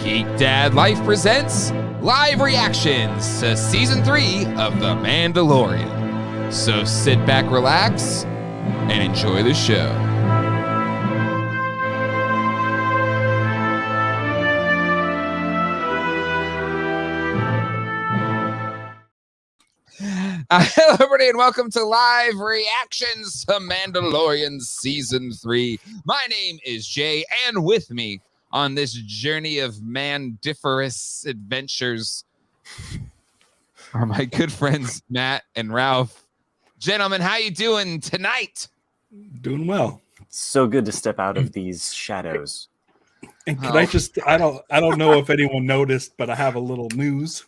Geek Dad Life presents live reactions to Season 3 of The Mandalorian. So sit back, relax, and enjoy the show. Hello, everybody, and welcome to live reactions to Mandalorian Season 3. My name is Jay, and with me on this journey of mandiferous adventures are my good friends Matt and Ralph. Gentlemen, how you doing tonight? Doing well. So good to step out of these shadows. And can I don't know if anyone noticed, but I have a little news.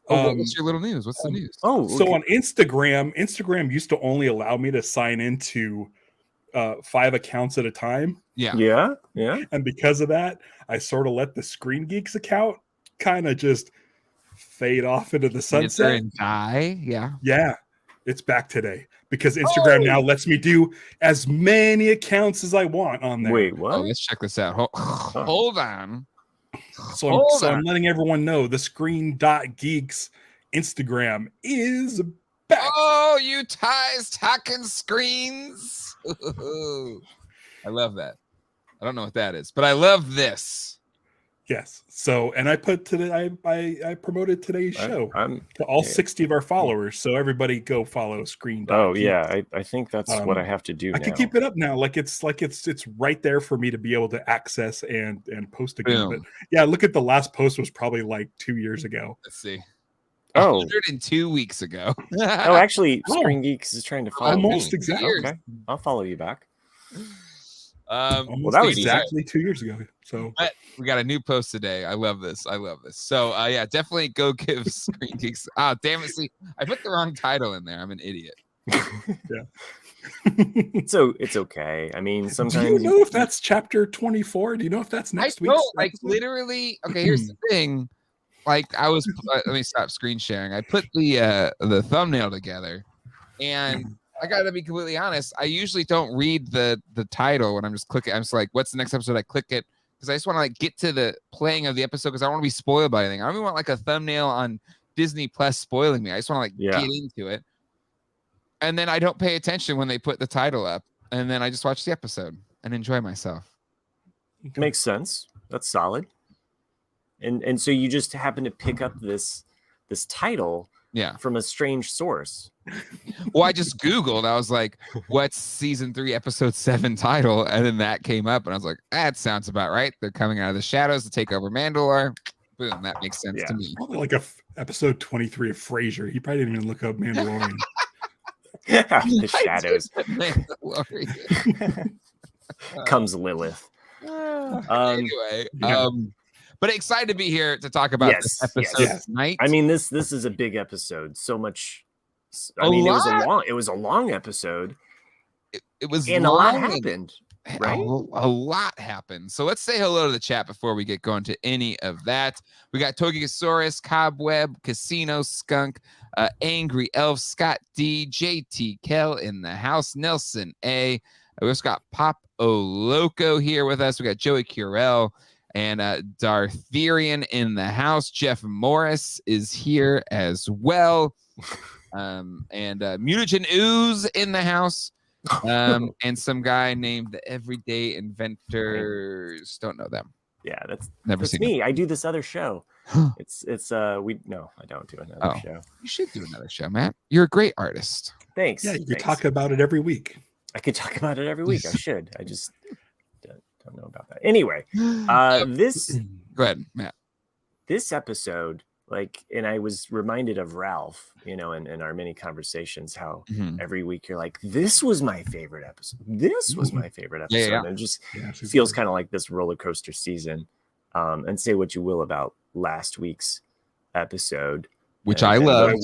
What's your little news? What's the news? So on Instagram used to only allow me to sign into 5 accounts at a time. Yeah. And because of that, I sort of let the Screen Geeks account kind of just fade off into the sunset and die. Yeah. It's back today because Instagram now lets me do as many accounts as I want on there. Wait, what? Let's check this out. Hold on. So I'm letting everyone know the Screen.Geeks Instagram is back. Oh, you ties talking screens. I love that. I don't know what that is, but I love this. Yes. So, and I put today, I promoted today's show to all 60 of our followers. So everybody go follow Screen. Oh yeah, I think that's what I have to do. I can keep it up now. It's right there for me to be able to access and post again. But yeah, look at the last post was probably like 2 years ago. Let's see. 102 weeks ago. Actually, Screen Geeks is trying to follow almost me. exactly. Okay, I'll follow you back. Well, that was exactly 2 years ago. So but we got a new post today. I love this. So yeah, definitely go give Screen Geeks. Damn it! See, I put the wrong title in there. I'm an idiot. Yeah. So it's okay. I mean, sometimes. Do you know if that's chapter 24? Do you know if that's next week? Literally. Okay, here's the thing. Like I was. Let me stop screen sharing. I put the thumbnail together, and I gotta be completely honest. I usually don't read the title when I'm just clicking. I'm just like, what's the next episode? I click it because I just want to like get to the playing of the episode because I don't want to be spoiled by anything. I don't even want like a thumbnail on Disney Plus spoiling me. I just want to like get into it. And then I don't pay attention when they put the title up, and then I just watch the episode and enjoy myself. Makes sense. That's solid. And so you just happen to pick up this title. Yeah, from a strange source. Well, I just Googled. I was like, what's season 3, episode 7 title? And then that came up, and I was like, that sounds about right. They're coming out of the shadows to take over Mandalore. Boom, that makes sense to me. Probably like episode 23 of Frasier. He probably didn't even look up Mandalorian. The shadows. Comes Lilith. Anyway, but excited to be here to talk about this episode tonight. I mean, this is a big episode. So much. I mean, it was a long episode. It was and long, a lot happened. Right? A lot happened. So let's say hello to the chat before we get going to any of that. We got Togesaurus, Cobweb, Casino Skunk, Angry Elf, Scott D, JT Kell in the house, Nelson A. We also got Pop O Loco here with us. We got Joey Curell and Dartherian in the house. Jeff Morris is here as well. And Mutagen Ooze in the house. And some guy named the Everyday Inventors. Don't know them. Yeah, that's seen me. them. I do this other show. I don't do another show. You should do another show, Matt. You're a great artist. Thanks. Yeah, you could talk about it every week. I could talk about it every week. I should. I just don't know about that. Anyway, this. Go ahead, Matt. This episode, and I was reminded of Ralph, in our many conversations, how every week you're like, this was my favorite episode. This was my favorite episode. Yeah. And it just feels kind of like this roller coaster season. And say what you will about last week's episode, which I loved.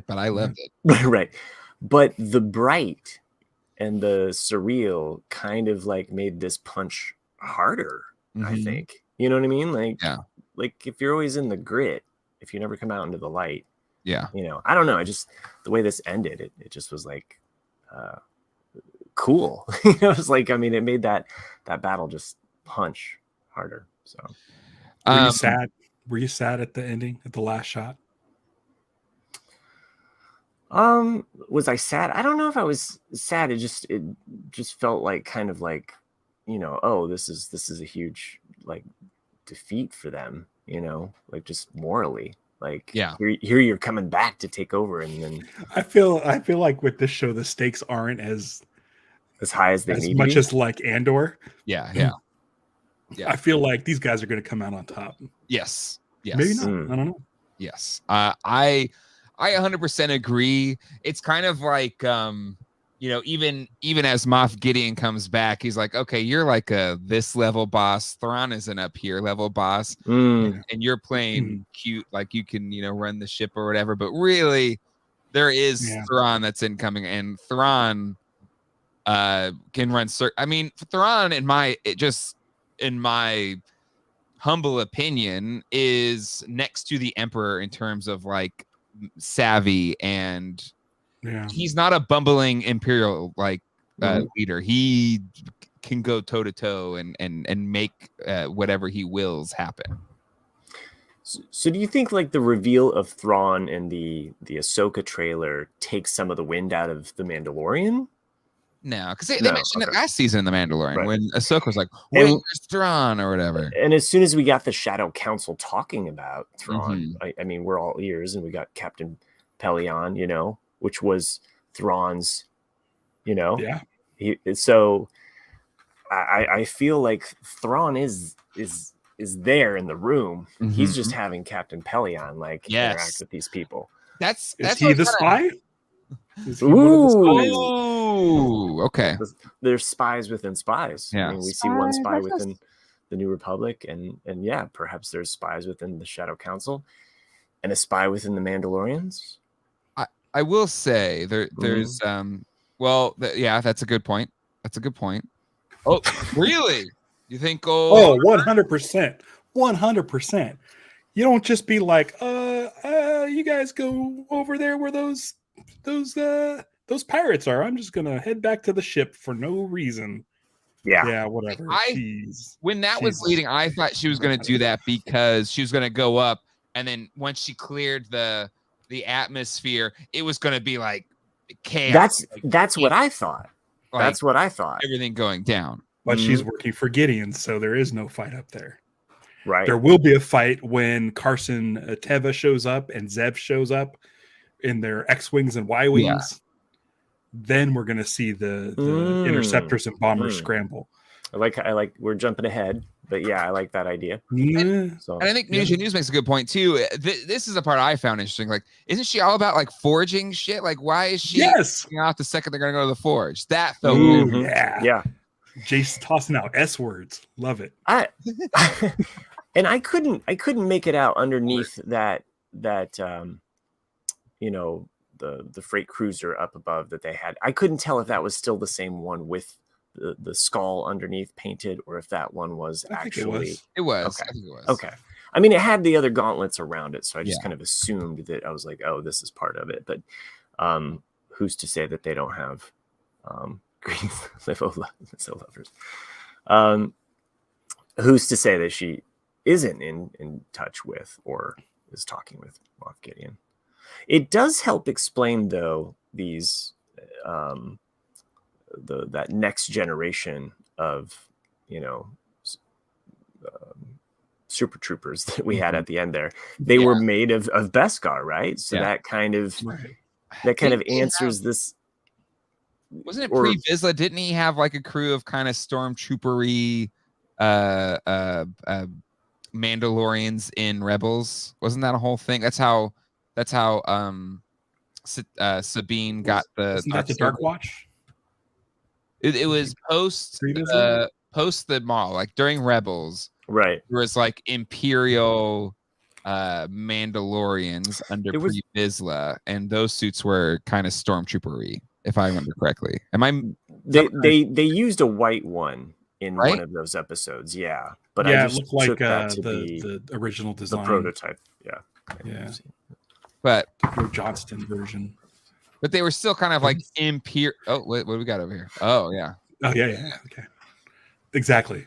But I loved it. Right. But the bright and the surreal kind of made this punch harder, I think. You know what I mean? Like if you're always in the grit, if you never come out into the light, I don't know. The way this ended, it just was cool. It was it made that battle just punch harder. So Were you sad? Were you sad at the ending, at the last shot? Was I sad? I don't know if I was sad. It just felt like kind of like, oh, this is a huge like defeat for them, like just morally. Like, yeah, here you're coming back to take over, and then I feel like with this show the stakes aren't as high as they need much to be. as like Andor. Yeah. I feel like these guys are going to come out on top. Yes. Maybe not. I don't know. Yes. I 100% agree. It's kind of like even as Moff Gideon comes back, he's like, okay, you're like a this level boss. Thrawn is an up here level boss, and you're playing cute, like you can run the ship or whatever. But really, there is Thrawn that's incoming, and Thrawn can run. I mean, Thrawn in my humble opinion is next to the Emperor in terms of like savvy, and he's not a bumbling Imperial leader. He can go toe to toe and make whatever he wills happen. So do you think like the reveal of Thrawn in the Ahsoka trailer takes some of the wind out of the Mandalorian? No, because they mentioned it last season in The Mandalorian when Ahsoka was like, where's Thrawn or whatever. And as soon as we got the Shadow Council talking about Thrawn, I mean, we're all ears, and we got Captain Pelion, which was Thrawn's, so I feel like Thrawn is there in the room. He's just having Captain Pelion interact with these people. Is he the spy? Ooh, okay. There's spies within spies. Yeah. I mean, we see one spy within the New Republic, and perhaps there's spies within the Shadow Council, and a spy within the Mandalorians. I will say there's that's a good point. That's a good point. Oh, really? You think? 100%, 100%. You don't just be like, you guys go over there where those pirates are. I'm just gonna head back to the ship for no reason. Yeah, whatever. When that was leading, I thought she was gonna do that because she was gonna go up, and then once she cleared the atmosphere, it was gonna be like chaos. That's what I thought. That's what I thought. Everything going down. But she's working for Gideon, so there is no fight up there. Right. There will be a fight when Carson Teva shows up and Zev shows up in their X-Wings and Y-Wings. Yeah. Then we're going to see the interceptors and bombers scramble. I like we're jumping ahead, but I like that idea. And I think News makes a good point too. This is the part I found interesting. Like, isn't she all about like forging shit? Like, why is she out the second they're going to go to the forge? That felt weird. Yeah. Jace tossing out S words. Love it. And I couldn't make it out underneath that the freight cruiser up above that they had. I couldn't tell if that was still the same one with the skull underneath painted, or if that one was actually. It was. Okay. I think it was. Okay. I mean, it had the other gauntlets around it, so I just kind of assumed that. I was like, oh, this is part of it. But who's to say that they don't have green lovers? Who's to say that she isn't in touch with or is talking with Moff Gideon? It does help explain, though, these that next generation of super troopers that we had at the end there. They were made of Beskar, right? So that kind of answers this. Wasn't it pre-Vizsla? Didn't he have like a crew of kind of stormtroopery Mandalorians in Rebels? Wasn't that a whole thing? That's how Sabine got the. Isn't that the Dark Watch? It was post the mall, like during Rebels, right? There was like Imperial Mandalorians under Pre-Vizsla, and those suits were kind of stormtroopery, if I remember correctly. They used a white one in one of those episodes, but I just it looked like took that to the original design, the prototype, but the Johnston version. But they were still kind of like Imperial. Oh, what do we got over here? Oh, yeah. Okay, exactly.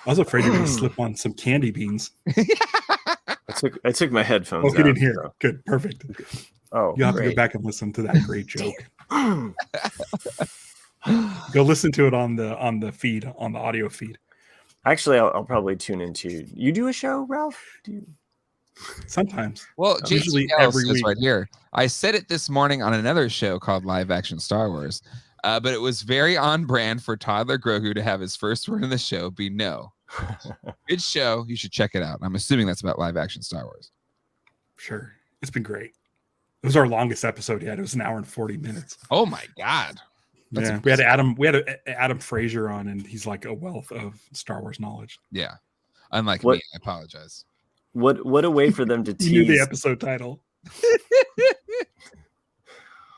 I was afraid you're going to slip on some candy beans. I took my headphones Oh, out. you didn't hear. So. Good, perfect. Oh, you'll have great. to go back and listen to that great joke. Go listen to it on the feed, on the audio feed. Actually, I'll probably tune into. You do a show, Ralph? Do you? Sometimes. Well, usually JTL every says week. right here. I said it this morning on another show called Live Action Star Wars, but it was very on brand for toddler Grogu to have his first word in the show be no. Good show. You should check it out. I'm assuming that's about live action Star Wars. Sure. It's been great. It was our longest episode yet. It was 1 hour and 40 minutes. Oh my God. Yeah. We had Adam Frazier on, and he's like a wealth of Star Wars knowledge. Yeah. Unlike me, I apologize. What a way for them to tease. You knew the episode title.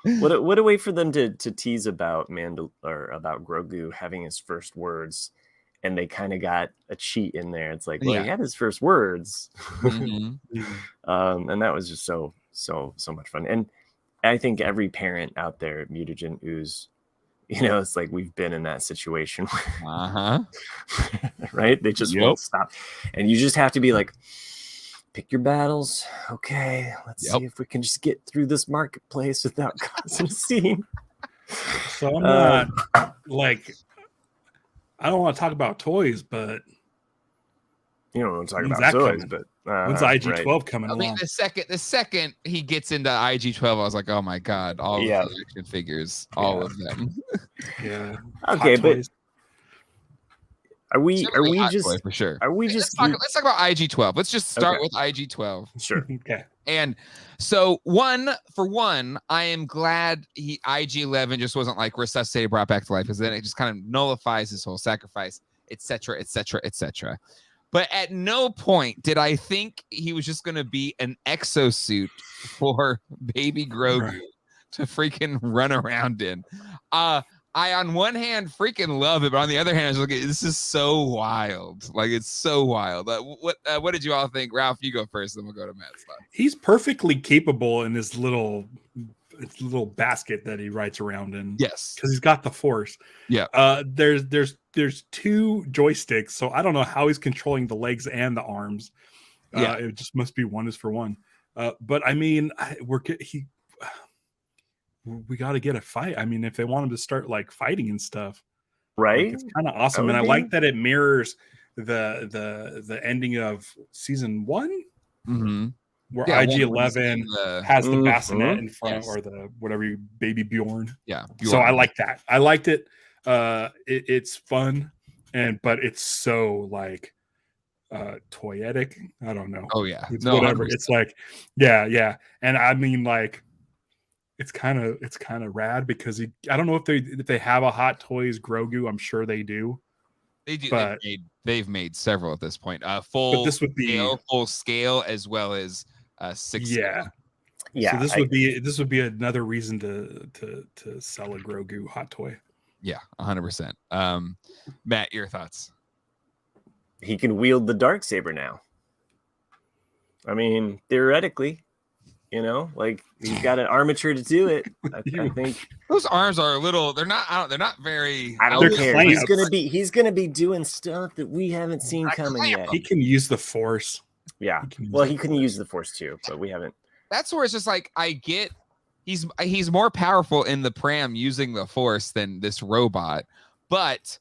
What a way for them to tease about about Grogu having his first words, and they kind of got a cheat in there. It's like, well, he had his first words, and that was just so much fun. And I think every parent out there, Mutagen Ooze, it's like we've been in that situation, right? They just won't stop, and you just have to be like, pick your battles. Okay, let's see if we can just get through this marketplace without causing a scene. So I'm not I don't want to talk about toys, but you don't want to talk about toys, but when's IG-12 coming along? I mean, the second he gets into IG-12, I was like, oh my God, all of the action figures, all of them. Yeah. Okay, but are we just for sure? Are we just let's talk about IG-12. Let's just start with IG-12. Sure. Okay. And so I am glad IG-11 just wasn't like resuscitated, brought back to life, because then it just kind of nullifies his whole sacrifice, etc., etc., etc. But at no point did I think he was just going to be an exosuit for baby Grogu to freaking run around in. I, on one hand, freaking love it, but on the other hand, I was like, this is so wild. Like, it's so wild. What did you all think? Ralph, you go first, then we'll go to Matt's thoughts. He's perfectly capable in his little basket that he rides around in. Yes, because he's got the Force. Yeah. There's 2 joysticks, so I don't know how he's controlling the legs and the arms. It just must be 1 is for 1. But I mean, we got to get a fight. I mean, if they want him to start like fighting and stuff, right? It's kind of awesome, and I like that it mirrors the ending of season 1, where IG-11 has the bassinet in front, or the whatever baby Bjorn. Yeah. So I like that. I liked it. It's fun, but it's so like toyetic. I don't know. Oh yeah. It's whatever. 100%. It's like, yeah. And I mean, like, it's kind of rad because I don't know if they have a Hot Toys Grogu. I'm sure they do. They do. But they've made several at this point. Full scale as well as 6 scale. So this would be another reason to sell a Grogu Hot Toy. Yeah, 100%. Matt, your thoughts? He can wield the Darksaber now. I mean, theoretically. Like he's got an armature to do it. I think those arms are a little. They're not very. I don't care. He's gonna be doing stuff that we haven't seen coming yet. He can use the Force. Yeah. He can use the Force too, but we haven't. That's where it's just like I get. He's more powerful in the pram using the Force than this robot, but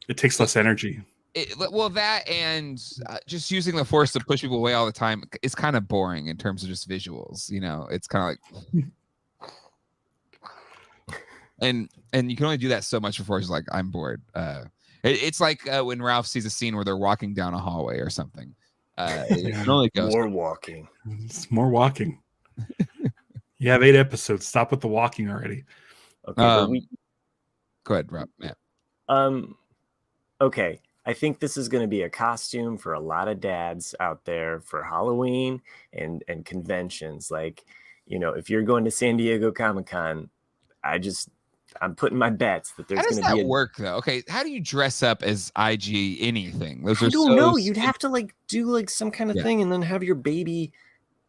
it takes less energy. That and just using the Force to push people away all the time is kind of boring in terms of just visuals. It's kind of like, and you can only do that so much before it's like, I'm bored. It's like when Ralph sees a scene where they're walking down a hallway or something. It only goes more walking. It's more walking. You have 8 episodes. Stop with the walking already. Okay, go ahead, Rob. Matt. Okay. I think this is going to be a costume for a lot of dads out there for Halloween and conventions. Like, if you're going to San Diego Comic-Con, I'm putting my bets that there's going to be. How does that work though? Okay, how do you dress up as IG anything? I don't know. You'd have to like do like some kind of thing and then have your baby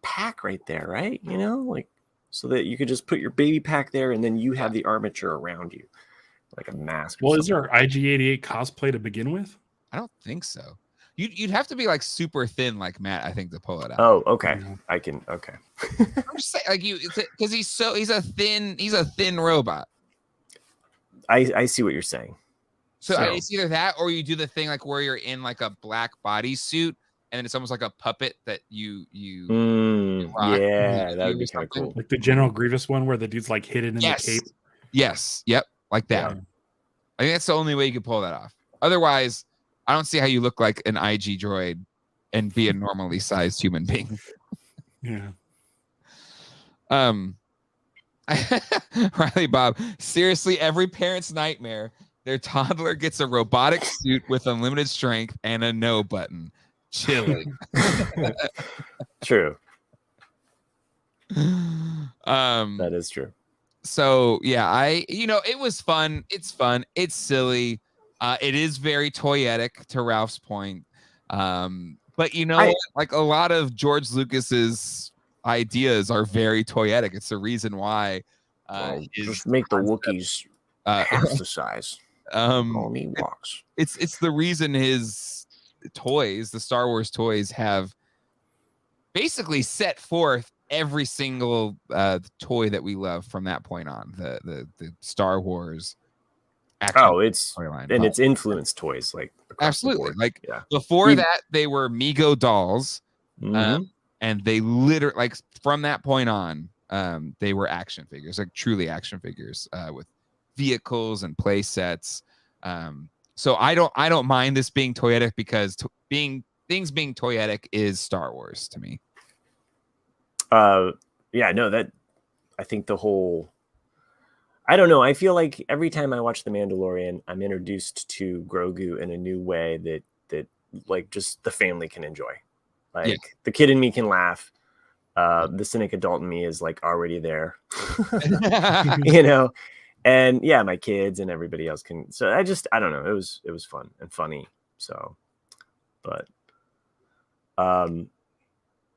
pack right there, right? Like so that you could just put your baby pack there and then you have the armature around you, like a mask. Well, is there IG-88 cosplay to begin with? I don't think so. You'd have to be like super thin, like Matt, I think, to pull it out. Oh, okay. I can. Okay. I'm just saying, like because he's a thin robot. I see what you're saying. So it's either that or you do the thing like where you're in like a black bodysuit and then it's almost like a puppet that you rock. Yeah, that would be kind of cool. Like the General Grievous one where the dude's like hidden in the cape. Yes. Yep. Like that. Yeah. I think that's the only way you could pull that off. Otherwise, I don't see how you look like an IG droid and be a normally sized human being. Yeah. Riley Bob, seriously, every parent's nightmare. Their toddler gets a robotic suit with unlimited strength and a no button. Chilly. True. That is true. So yeah, it was fun. It's fun. It's silly. It is very toyetic, to Ralph's point. But like a lot of George Lucas's ideas are very toyetic. It's the reason why just make the Wookiees half the size. Only walks. It's the reason his toys, the Star Wars toys, have basically set forth every single toy that we love from that point on. The Star Wars action it's toy-line. And it's influenced toys like absolutely. Like before that, they were Mego dolls, and they literally like from that point on, they were action figures, like truly action figures with vehicles and play sets. So I don't mind this being toyetic because things being toyetic is Star Wars to me. That I think the whole, I don't know. I feel like every time I watch The Mandalorian, I'm introduced to Grogu in a new way that like just the family can enjoy. Like the kid in me can laugh. The cynic adult in me is like already there, and my kids and everybody else can. So I don't know. It was fun and funny. So, but, and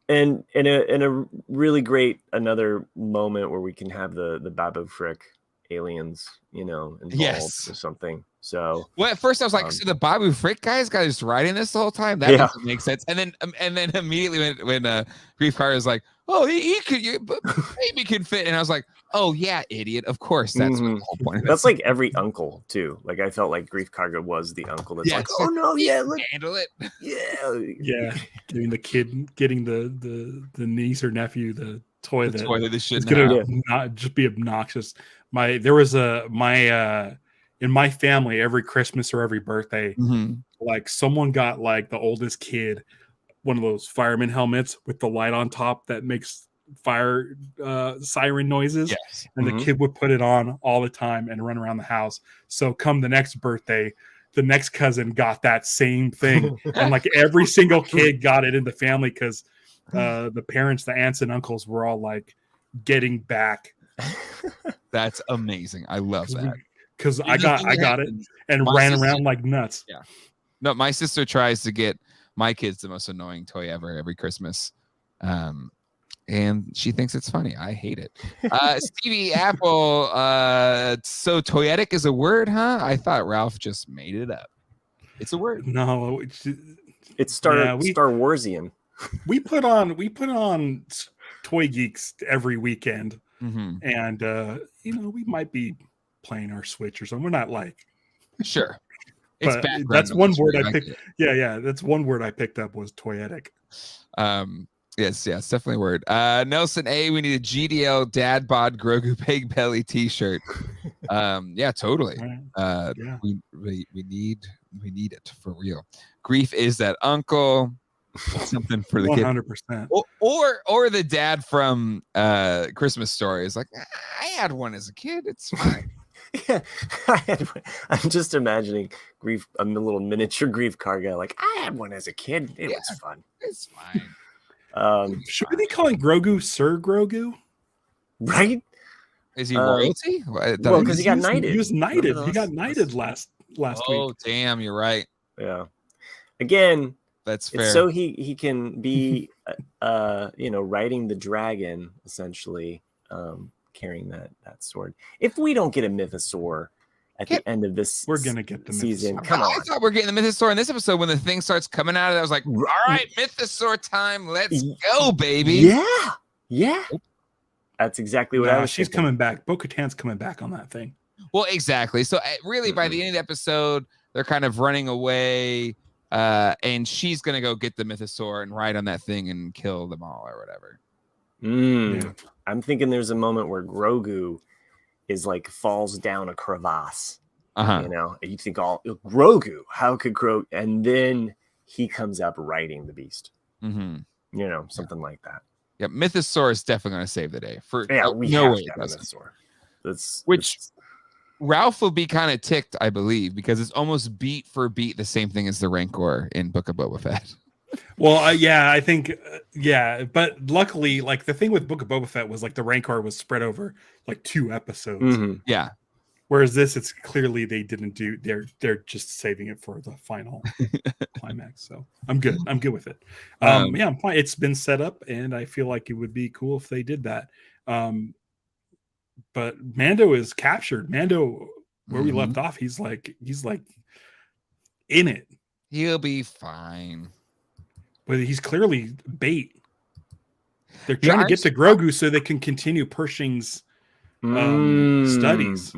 in a really great another moment where we can have the Babu Frick aliens, involved or something. So well, at first I was like, so the Babu Frick guy's just riding this the whole time. That doesn't make sense. And then immediately when Grief Karga was like, oh, he could, but maybe can fit. And I was like, oh yeah, idiot. Of course, that's what the whole point of it. That's like every uncle too. Like I felt like Grief Karga was the uncle that's like, oh no, look, handle it. Yeah. Getting the kid, getting the niece or nephew the toy that is gonna not just be obnoxious. In my family, every Christmas or every birthday, like someone got like the oldest kid one of those fireman helmets with the light on top that makes fire siren noises. Yes. And the kid would put it on all the time and run around the house. So come the next birthday, the next cousin got that same thing. And like every single kid got it in the family because the parents, the aunts and uncles were all like getting back. That's amazing. I love that. Because I got it and ran around like nuts. Yeah. No, my sister tries to get my kids the most annoying toy ever every Christmas. And she thinks it's funny. I hate it. Stevie Apple, so toyetic is a word, huh? I thought Ralph just made it up. It's a word. No, it's Star Warsian. We put on Toy Geeks every weekend, and we might be playing our Switch or something. We're not like sure. But that's one word I picked. Yeah, that's one word I picked up was toyetic. Yes, definitely a word. Nelson A, we need a GDL Dad Bod Grogu Pig Belly T-shirt. Yeah, totally. We need it for real. Grief is that uncle. Something for the 100%. Or the dad from Christmas Story is like, I had one as a kid. It's fine. Yeah, I'm just imagining a little miniature Grief Karga. Like, I had one as a kid. It was fun. It's fine. Should we be calling Grogu Sir Grogu? Right? Is he royalty? Well, because he got knighted. He was knighted. He got knighted last week. Oh, damn! You're right. Yeah. Again, that's fair. So he can be, riding the dragon essentially. Carrying that sword. If we don't get a mythosaur at the end of this We're gonna get the season. Mythosaur. Come on. I thought we're getting the Mythosaur in this episode. When the thing starts coming out of it, I was like, all right, Mythosaur time. Let's go, baby. Yeah. That's exactly what I was She's thinking. coming back. Bo-Katan's coming back on that thing. Well, exactly. So really, by the end of the episode, they're kind of running away, and she's gonna go get the Mythosaur and ride on that thing and kill them all or whatever. Yeah. I'm thinking there's a moment where Grogu is like falls down a crevasse. You know, and you think, Grogu, how could Grogu? And then he comes up riding the beast. You know, something like that. Yeah, Mythosaur is definitely going to save the day. We have to have a Mythosaur. Which Ralph will be kind of ticked, I believe, because it's almost beat for beat the same thing as the Rancor in Book of Boba Fett. Well, I think, but luckily, like the thing with Book of Boba Fett was like the Rancor was spread over like 2 episodes. Yeah. Whereas this, it's clearly they didn't do. They're just saving it for the final climax. So I'm good. I'm good with it. I'm fine. It's been set up, and I feel like it would be cool if they did that. But Mando is captured. Mando, where we left off, he's like in it. He'll be fine. But he's clearly bait. They're trying to get to Grogu so they can continue Pershing's studies.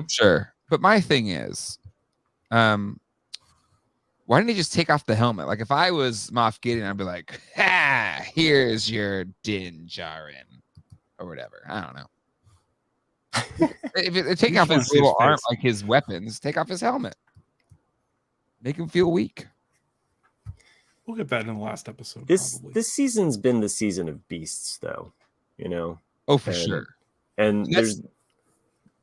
Sure. But my thing is, why didn't he just take off the helmet? Like if I was Moff Gideon, I'd be like, here's your Din Djarin or whatever. I don't know. If they're taking off his little arm, like his weapons, take off his helmet. Make him feel weak. We'll get that in the last episode. This season's been the season of beasts, though. You know. Oh, for sure. And there's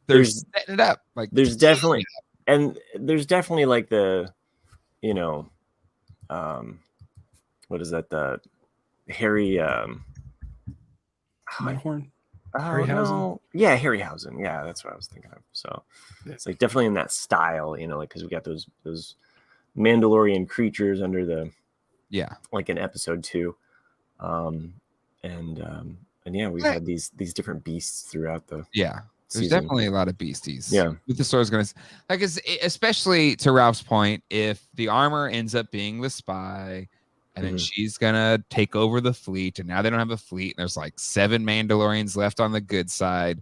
setting it up. Like there's definitely like the, you know, what is that? The Harry Nighthorn. No. Yeah, Harryhausen. Yeah, that's what I was thinking of. So it's like definitely in that style, you know, like because we got those Mandalorian creatures under the like in episode 2, and yeah, we've had these different beasts throughout the There's season. definitely a lot of beasties. Yeah, Mythosaur's gonna like, especially to Ralph's point, if the armor ends up being the spy. And then she's gonna take over the fleet, and now they don't have a fleet. And there's like 7 Mandalorians left on the good side.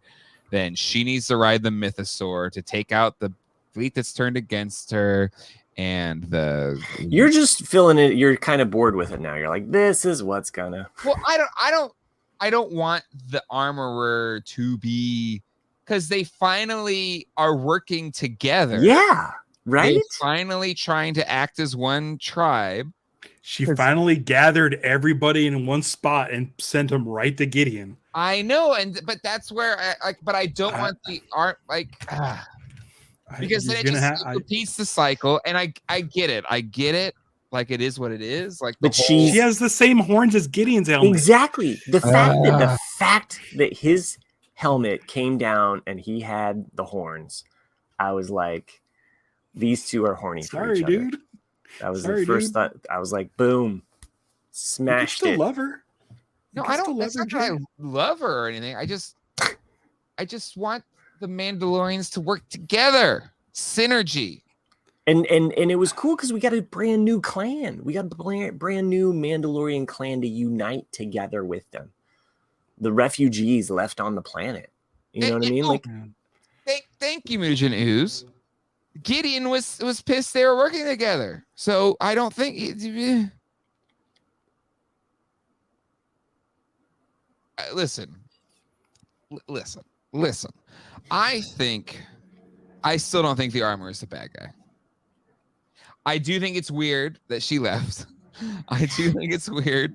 Then she needs to ride the Mythosaur to take out the fleet that's turned against her. And you're just feeling it. You're kind of bored with it now. You're like, this is what's gonna. Well, I don't want the armorer to be, because they finally are working together. Yeah, right. They're finally trying to act as one tribe. She finally gathered everybody in one spot and sent them right to Gideon. I know, but that's where I don't want the art because then it just repeats the cycle. And I get it. Like it is what it is. Like, but she has the same horns as Gideon's helmet. Exactly. The fact that his helmet came down and he had the horns, I was like, these two are horny for each other. Dude. That was the first thought. I was like, boom, smashed it. Love her? No, I don't. That's not that I love her or anything. I just want the Mandalorians to work together, synergy. And it was cool because we got a brand new clan. We got a brand new Mandalorian clan to unite together with them. The refugees left on the planet. You know what I mean? Like, thank you, Mugen Ooze. Gideon was pissed they were working together, so I don't think. Listen. I still don't think the armor is the bad guy. I do think it's weird that she left. I do think it's weird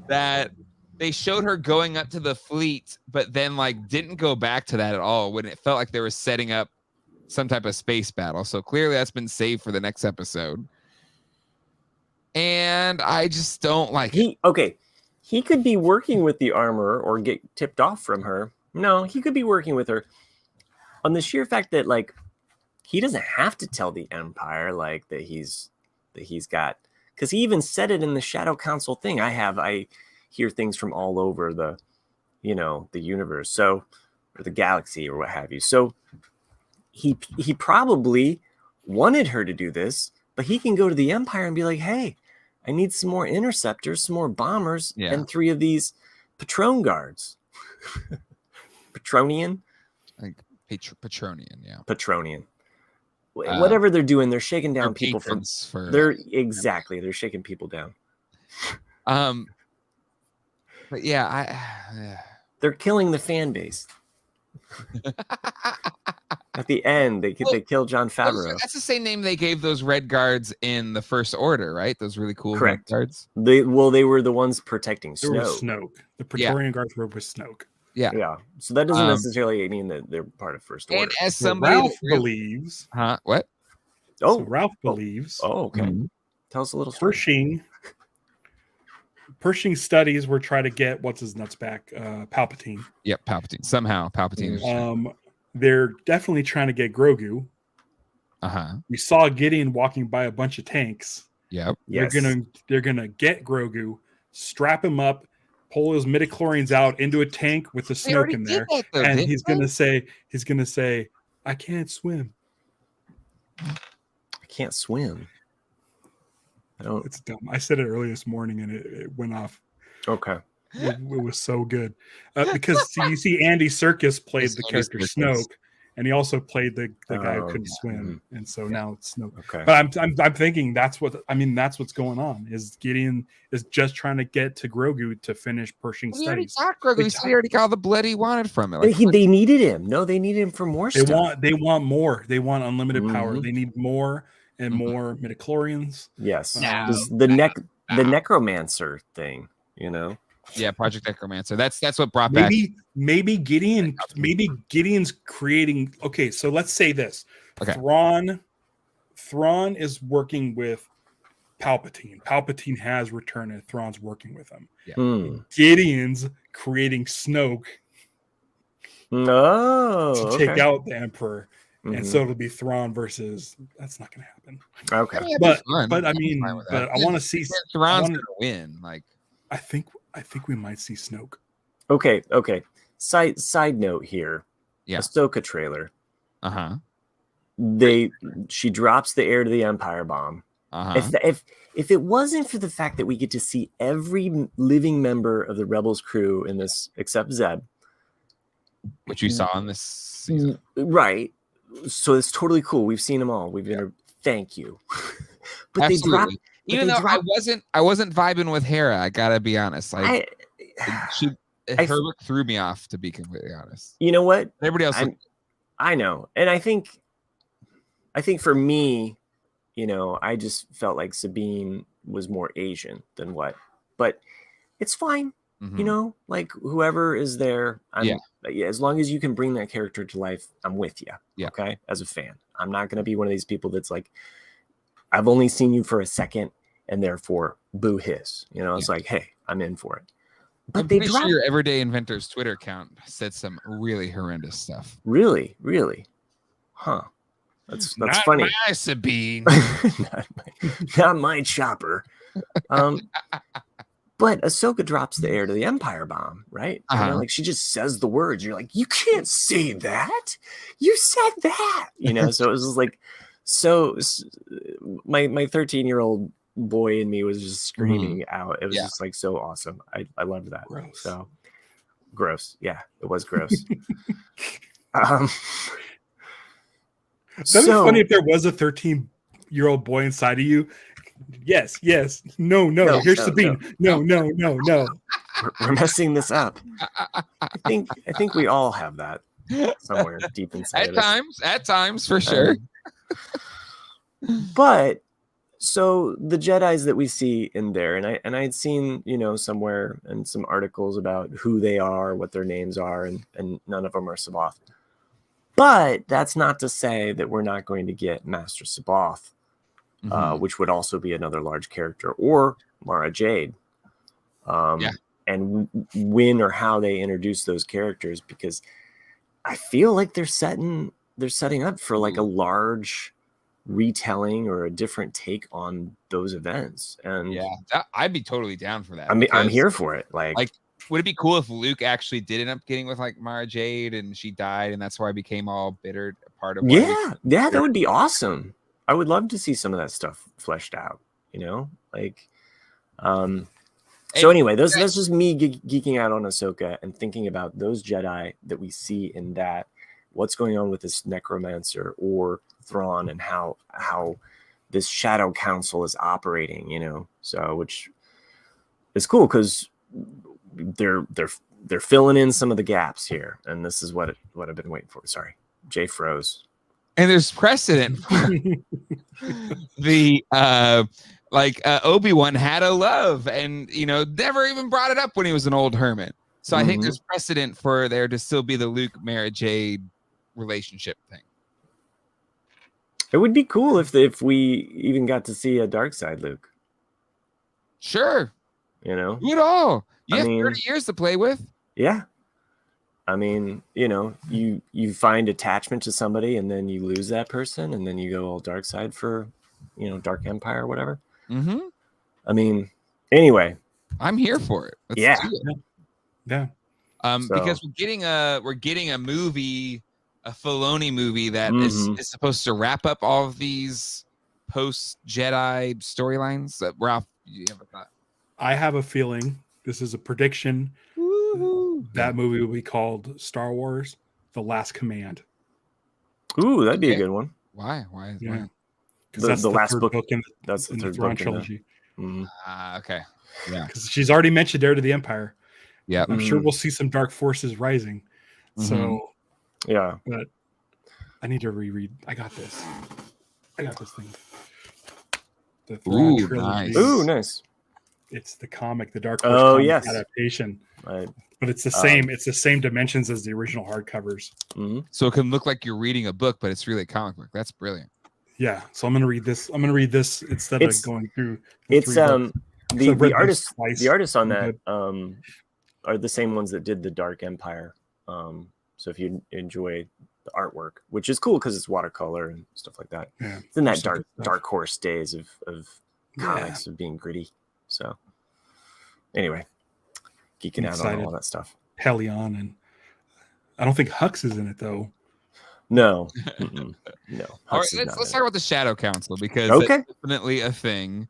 that they showed her going up to the fleet, but then like didn't go back to that at all when it felt like they were setting up some type of space battle. So clearly that's been saved for the next episode. And I just don't like it. Okay. He could be working with the armor or get tipped off from her. No, he could be working with her on the sheer fact that like he doesn't have to tell the Empire like that he's got, because he even said it in the Shadow Council thing. I hear things from all over the universe, so, or the galaxy or what have you. So he probably wanted her to do this, but he can go to the Empire and be like, hey, I need some more interceptors, some more bombers, and 3 of these Patron guards. Patronian? Like Patronian, yeah. Patronian. Whatever they're doing, they're shaking down people they're shaking people down. But yeah, they're killing the fan base. At the end, they kill Jon Favreau. That's the same name they gave those red guards in the First Order, right? Those really cool red guards. They were the ones protecting Snoke. Snoke. The Praetorian guards were with Snoke. Yeah. So that doesn't necessarily mean that they're part of First Order. And as somebody Ralph believes, what? Oh, so Ralph believes. Oh, okay. Tell us a little story. Pershing studies were trying to get what's his nuts back, Palpatine. Yep, Palpatine. Somehow Palpatine. They're definitely trying to get Grogu. We saw Gideon walking by a bunch of tanks. Yep. Yes. They're gonna get Grogu, strap him up, pull his midichlorians out into a tank with the Snoke in there, and he's gonna say, I can't swim. I can't swim. I don't. It's dumb. I said it early this morning and it went off. Okay. It was so good because you see Andy Serkis played the character Snoke, and he also played the guy who couldn't swim, and so now it's Snoke. Okay. But I'm thinking that's what's going on. Is Gideon is just trying to get to Grogu to finish Pershing studies. He already got all the blood he wanted from it. They needed him. No, they needed him for more stuff. They want more. They want unlimited power. They need more and more midichlorians. Yes. The necromancer thing, Yeah, Project Necromancer. That's what brought back. Maybe Gideon's creating. Okay, so let's say this. Okay. Thrawn is working with Palpatine. Palpatine has returned, and Thrawn's working with him. Yeah. Gideon's creating Snoke to take out the Emperor. And so it'll be Thrawn versus. That's not going to happen. Okay, but I want to see Thrawn's going to win. Like, I think we might see Snoke. Okay. Side note here. Yeah. Ahsoka trailer. Uh-huh. She drops the heir to the Empire bomb. Uh-huh. If it wasn't for the fact that we get to see every living member of the Rebels crew in this except Zeb, which you saw in this season, right? So it's totally cool. We've seen them all. Thank you. But absolutely. Even though I wasn't vibing with Hera, I gotta be honest. Herbert threw me off, to be completely honest. You know what? Everybody else, I know, and I think for me, I just felt like Sabine was more Asian than what, but it's fine. Like whoever is there, as long as you can bring that character to life, I'm with you. Yeah. Okay. As a fan, I'm not going to be one of these people that's like, I've only seen you for a second and therefore boo hiss. It's like, hey, I'm in for it. But I'm pretty sure your Everyday Inventors Twitter account said some really horrendous stuff. Really? Huh. That's not funny. My Sabine. not my chopper. But Ahsoka drops the heir to the Empire bomb, right? Like she just says the words. You're like, you can't say that. You said that. So it was just like, my 13-year-old boy in me was just screaming out. It was just like so awesome. I loved that. Gross. So gross. Yeah, it was gross. That'd be funny if there was a 13-year-old boy inside of you. Yes. No. Here's Sabine. No. We're messing this up. I think we all have that somewhere deep inside. At times, for sure. But so the Jedis that we see in there, and I had seen somewhere in some articles about who they are, what their names are, and none of them are Sabaoth. But that's not to say that we're not going to get Master Sabaoth. Which would also be another large character, or Mara Jade. And when or how they introduce those characters, because I feel like they're setting up for like a large retelling or a different take on those events. And I'd be totally down for that. I'm here for it. Like, would it be cool if Luke actually did end up getting with like Mara Jade and she died, and that's why I became all bitter part of what that would be awesome. I would love to see some of that stuff fleshed out, like so anyway, that's just me geeking out on Ahsoka and thinking about those Jedi that we see in that, what's going on with this necromancer or Thrawn, and how this Shadow Council is operating, so which is cool because they're filling in some of the gaps here, and this is what I've been waiting for. Sorry, Jay froze. And there's precedent for the Obi-Wan had a love, and never even brought it up when he was an old hermit. So I think there's precedent for there to still be the Luke Mara Jade relationship thing. It would be cool if we even got to see a dark side Luke. Sure. Do it all. You have 30 years to play with. Yeah. I mean, you find attachment to somebody and then you lose that person and then you go all dark side for, Dark Empire or whatever. Mm-hmm. I mean, anyway. I'm here for it. Let's yeah. do it. Yeah. Because we're getting a movie, a Filoni movie that is supposed to wrap up all of these post-Jedi storylines. Ralph, you have a thought? I have a feeling, this is a prediction, that movie will be called Star Wars: The Last Command. Ooh, that'd be a good one. Why? Yeah. Because that's the last book in the Thrawn trilogy. Okay. Yeah. Because she's already mentioned Heir to the Empire. Yeah. I'm sure we'll see some dark forces rising. So, yeah. But I need to reread. I got this thing. The Thrawn trilogy. Nice. Ooh, nice. It's the comic, the Dark Horse comic adaptation. Right. But it's the same. It's the same dimensions as the original hardcovers. So it can look like you're reading a book, but it's really a comic book. That's brilliant. Yeah. So I'm gonna read this. I'm gonna read this instead of going through. The artists on that are the same ones that did the Dark Empire. So if you enjoy the artwork, which is cool because it's watercolor and stuff like that. Yeah. It's in that dark horse days of comics of being gritty. So anyway, geeking out on all that stuff. Helion, and I don't think Hux is in it though. No. No. All right, let's talk about the Shadow Council, because that's definitely a thing,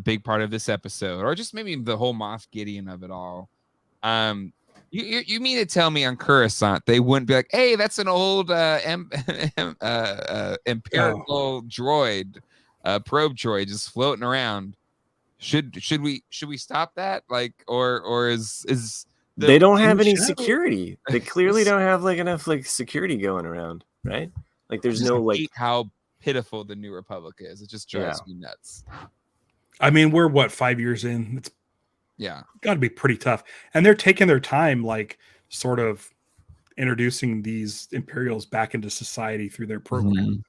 big part of this episode, or just maybe the whole Moff Gideon of it all. You mean to tell me on Coruscant they wouldn't be like, hey, that's an old empirical droid, probe droid just floating around? Should we stop that? Like, or is they don't have any security. They clearly don't have enough security going around, right? Like there's no how pitiful the New Republic is. It just drives me nuts. I mean, we're 5 years in. It's got to be pretty tough, and they're taking their time, sort of introducing these Imperials back into society through their program.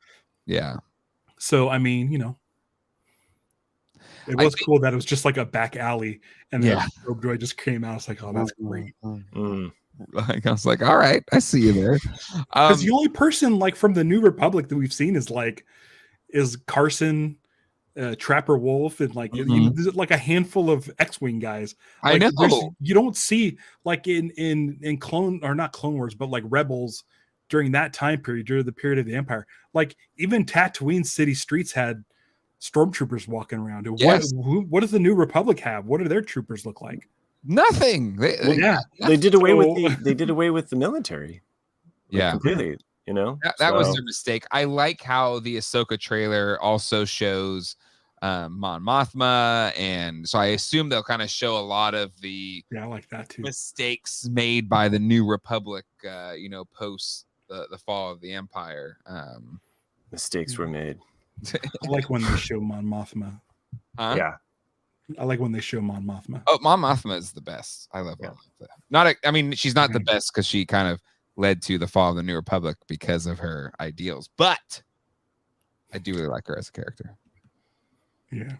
Yeah. So I mean, it was cool that it was just like a back alley, and the probe droid just came out. It's like, oh, that's great. I was like, all right, I see you there. Because the only person from the New Republic that we've seen is Carson, Trapper Wolf, and there's a handful of X-wing guys. I know you don't see in Clone, or not Clone Wars, but Rebels during that time period, during the period of the Empire. Even Tatooine city streets had stormtroopers walking around. What does the New Republic have? What do their troopers look like? Nothing. They did away with the military. Completely. That was their mistake. I like how the Ahsoka trailer also shows Mon Mothma, and so I assume they'll kind of show a lot of the I like that too. Mistakes made by the New Republic, post the fall of the Empire. Mistakes were made. I like when they show Mon Mothma. Yeah. I like when they show Mon Mothma. Oh, Mon Mothma is the best. I love Mon Mothma. She's not the best because she kind of led to the fall of the New Republic because of her ideals, but I do really like her as a character. Yeah.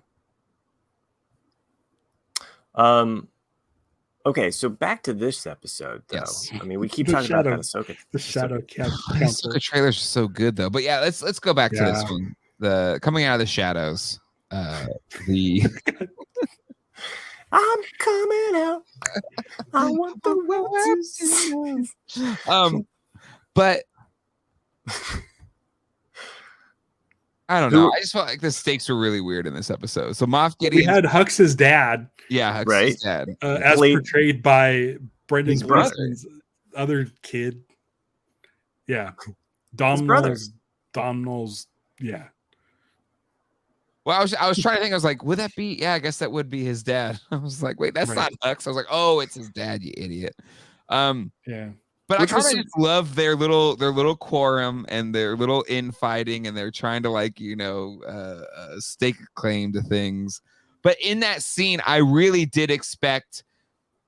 Okay, so back to this episode, though. Yes. We keep talking about that Ahsoka. The Shadow Council. The trailers are so good, though. But yeah, let's go back to this one. The coming out of the shadows. The I'm coming out. I want the world to see. But I don't know. I just felt like the stakes were really weird in this episode. So Moff Gideon, we had Hux's dad, Hux's right? dad, as portrayed by Brendan his brother. Gleeson's other kid. Yeah, Domhnall's. Yeah. Well, I was trying to think. I was like, would that be? Yeah, I guess that would be his dad. I was like, wait, that's not Hux. I was like, oh, it's his dad, you idiot. Yeah. But I kind of just love their little quorum and their little infighting, and they're trying to like stake a claim to things. But in that scene, I really did expect,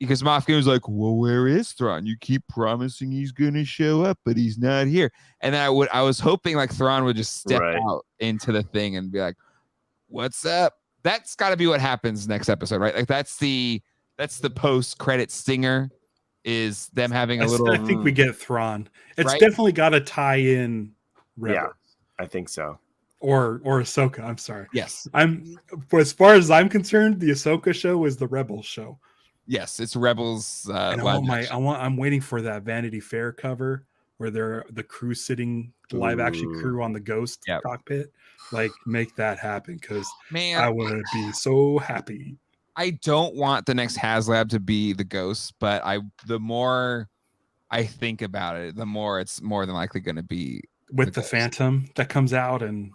because Moff Gideon was like, "Well, where is Thrawn? You keep promising he's gonna show up, but he's not here." And then I was hoping like Thrawn would just step out into the thing and be like, "What's up?" That's got to be what happens next episode, right? Like that's the post credit stinger. Is them having a little. I think we get Thrawn. It's definitely got to tie in Rebels. Yeah, I think so. Or Ahsoka. I'm sorry. Yes. As far as I'm concerned, the Ahsoka show is the Rebels show. Yes, it's Rebels. I'm waiting for that Vanity Fair cover where they're the crew sitting, the live action crew on the Ghost cockpit. Like, make that happen, because I would be so happy. I don't want the next HasLab to be the Ghost, but the more I think about it, the more it's more than likely going to be with the Phantom that comes out and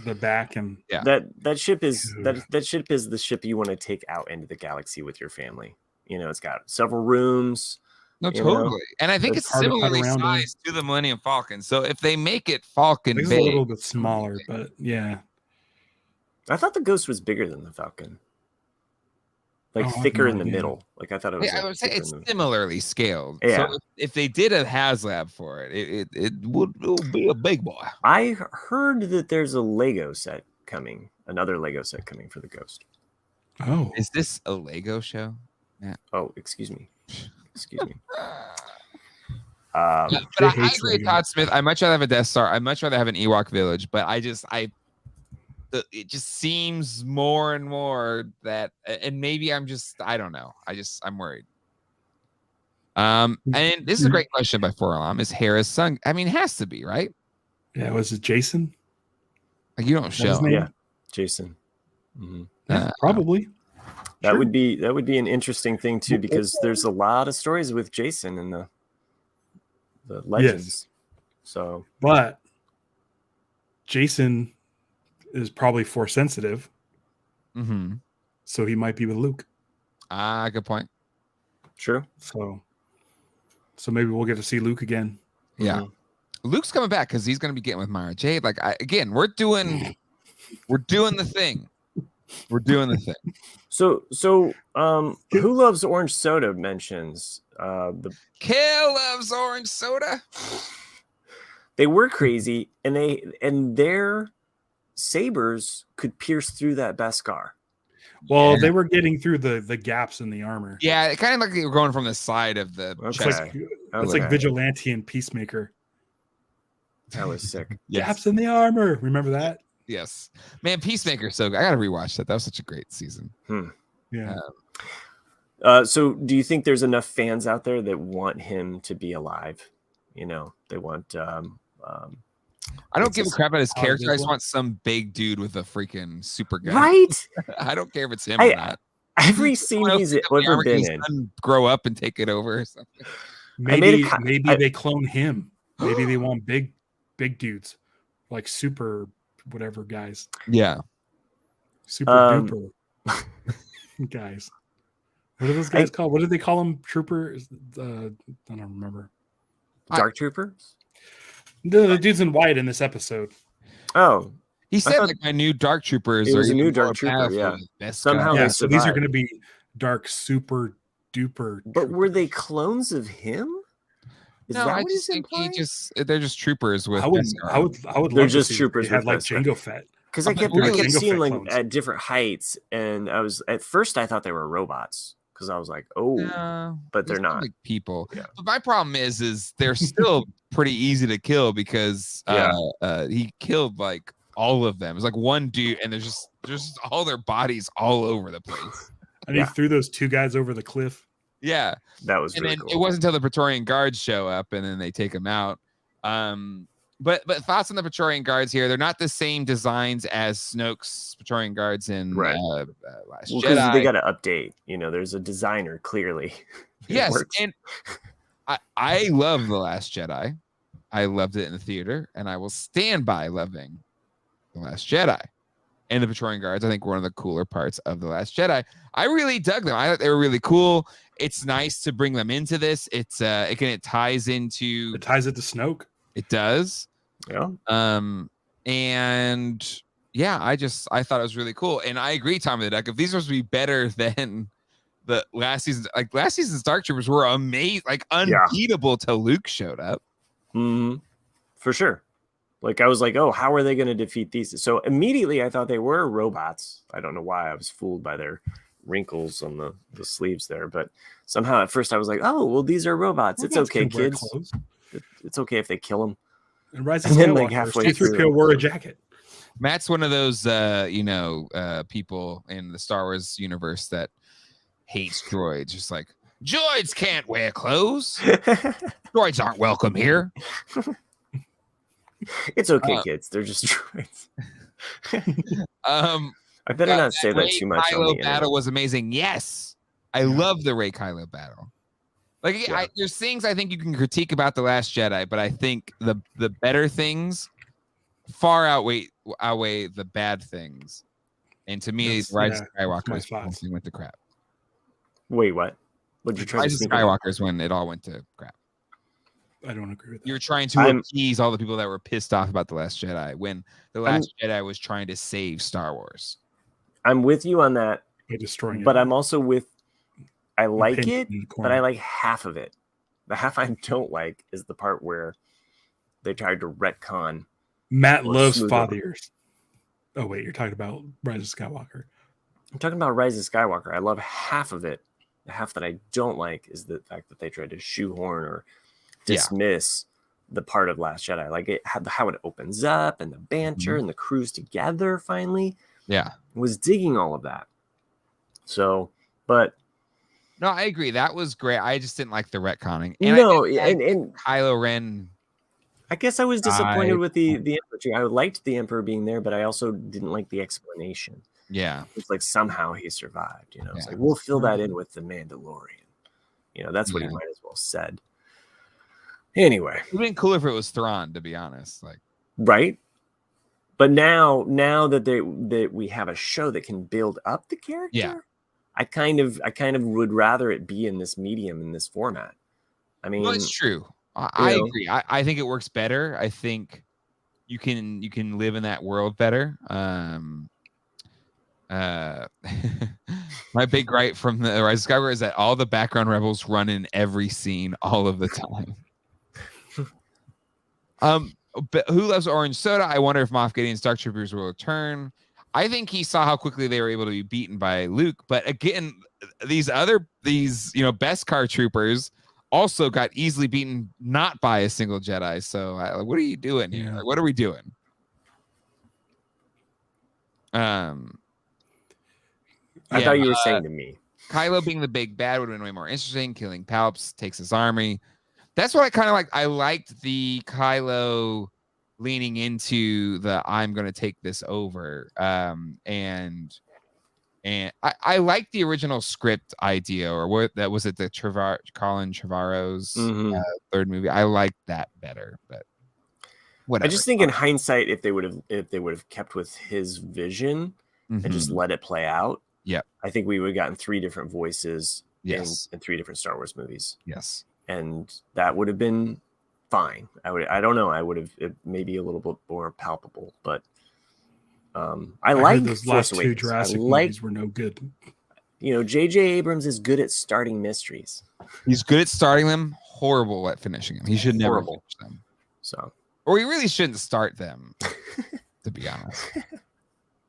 the back, and that ship is that ship is the ship you want to take out into the galaxy with your family. It's got several rooms. No, totally. And I think it's similarly sized to the Millennium Falcon. So if they make it Falcon big, a little bit smaller, but yeah. I thought the Ghost was bigger than the Falcon. Like thicker in the middle. Like I thought it was. I would say it's similarly scaled. Yeah. So if they did a HasLab for it, it would be a big boy. I heard that there's a Lego set coming, another Lego set coming for the Ghost. Oh, is this a Lego show? Yeah. Oh, excuse me. But I agree with Todd Smith. I much rather have a Death Star. I much rather have an Ewok village. But it just seems more and more that, and maybe I don't know. I'm worried. And this is a great question by Foralam. Is Hera's son? I mean, it has to be, right? Yeah. Was it Jason? Like, you don't show. Yeah, Jason. Mm-hmm. Probably. That would be an interesting thing too, because there's a lot of stories with Jason in the Legends. Yes. So, but Jason is probably Force sensitive, so he might be with Luke. Good point. True. So maybe we'll get to see Luke again. Yeah, Luke's coming back because he's going to be getting with Mara Jade. Like, we're doing the thing. We're doing the thing. So, Who Loves Orange Soda mentions the Kill loves orange soda. They were crazy, and their sabers could pierce through that Beskar. Well, they were getting through the gaps in the armor. Yeah, it kind of like they were going from the side of the chest. It's like Vigilante and Peacemaker. That was sick. Gaps in the armor. Remember that? Yes, man. Peacemaker. So I gotta rewatch that. That was such a great season. Yeah. So, do you think there's enough fans out there that want him to be alive? They want. I don't give a crap about his character. I just want some big dude with a freaking super gun. Right? I don't care if it's him or not. Every scene he's ever been in. Grow up and take it over or something. Maybe they clone him. Maybe they want big dudes, like super whatever guys. Yeah. Super duper guys. What are those guys called? What did they call them? Troopers? I don't remember. Dark Troopers? The dudes in white in this episode. Oh. He said like my new Dark Troopers. It was a new Dark Trooper, yeah. Somehow so these are going to be dark super duper. But troopers. Were they clones of him? I just think they're just troopers with. I would. They're just troopers. They had like Jango Fett. Because I kept seeing like at different heights, and I was at first I thought they were robots. Because I was like, but they're not like people. Yeah. But my problem is they're still pretty easy to kill because he killed like all of them. It was like one dude, and there's just all their bodies all over the place. And he threw those two guys over the cliff. Yeah, that was. And really then cool. It wasn't until the Praetorian Guards show up, and then they take him out. But thoughts on the Praetorian Guards here? They're not the same designs as Snoke's Praetorian Guards in Last Jedi. Because they got to update. There's a designer clearly. Yes, and I love The Last Jedi. I loved it in the theater, and I will stand by loving The Last Jedi. And the Praetorian Guards, I think, were one of the cooler parts of The Last Jedi. I really dug them. I thought they were really cool. It's nice to bring them into this. It ties it to Snoke. It does. Yeah. And yeah, I thought it was really cool. And I agree, Tom of the Duck. If these were to be better than the last season, like last season's Dark Troopers were amazing, like unbeatable till Luke showed up. Mm-hmm. For sure. Like I was like, oh, how are they going to defeat these? So immediately I thought they were robots. I don't know why. I was fooled by their wrinkles on the sleeves there, but somehow at first I was like, oh, well, these are robots. It's okay, kids. It's okay if they kill them. And Rise of Skywalker, halfway through, wore a jacket. Matt's one of those, people in the Star Wars universe that hates droids. Just like, droids can't wear clothes. Droids aren't welcome here. It's okay, kids. They're just droids. I better not say that too much. Kylo battle was amazing. Yes, I love the Rey Kylo battle. Like, there's things I think you can critique about The Last Jedi, but I think the better things far outweigh the bad things. And to me, Rise of Skywalker went to crap. Wait, what? What'd you try Rise of Skywalker is when it all went to crap. I don't agree with that. You're trying to appease all the people that were pissed off about The Last Jedi when The Last Jedi was trying to save Star Wars. I'm with you on that. By destroying it. But I'm also with I like it, but I like half of it. The half I don't like is the part where they tried to retcon. Matt loves father years. Oh, wait, you're talking about Rise of Skywalker. I'm talking about Rise of Skywalker. I love half of it. The half that I don't like is the fact that they tried to shoehorn or dismiss the part of Last Jedi. Like how it opens up and the banter and the crew's together finally. Yeah. Was digging all of that. So, but no, I agree. That was great. I just didn't like the retconning. And and Kylo Ren. I guess I was disappointed with the Emperor too. I liked the Emperor being there, but I also didn't like the explanation. Yeah. It's like somehow he survived. It's like we'll fill that in with the Mandalorian. That's what he might as well said. Anyway. It would have been cooler if it was Thrawn, to be honest. Like, right. But now that we have a show that can build up the character, I kind of would rather it be in this medium, in this format. I mean, it's true. I agree. I think it works better. I think you can live in that world better. My big gripe from the Rise of Skywalker is that all the background rebels run in every scene all of the time. But who loves orange soda? I wonder if Moff Gideon's Dark Troopers will return. I think he saw how quickly they were able to be beaten by Luke. But again, these Beskar troopers also got easily beaten, not by a single Jedi. So what are you doing here? Like, what are we doing? I thought you were saying to me, Kylo being the big bad would have been way more interesting. Killing Palps takes his army. That's what I kind of like. I liked the Kylo leaning into the I'm going to take this over. And I liked the original script idea, or what that was it, the Colin Trevorrow's third movie. I liked that better, but whatever. I just think in hindsight, if they would have kept with his vision and just let it play out, I think we would have gotten 3 different voices in 3 different Star Wars movies. Yes. And that would have been fine. I don't know. I would have maybe a little bit more palpable, but I like those last 2 Jurassic movies were no good. J.J. Abrams is good at starting mysteries. He's good at starting them, horrible at finishing them. He should never finish them. So, or he really shouldn't start them, to be honest.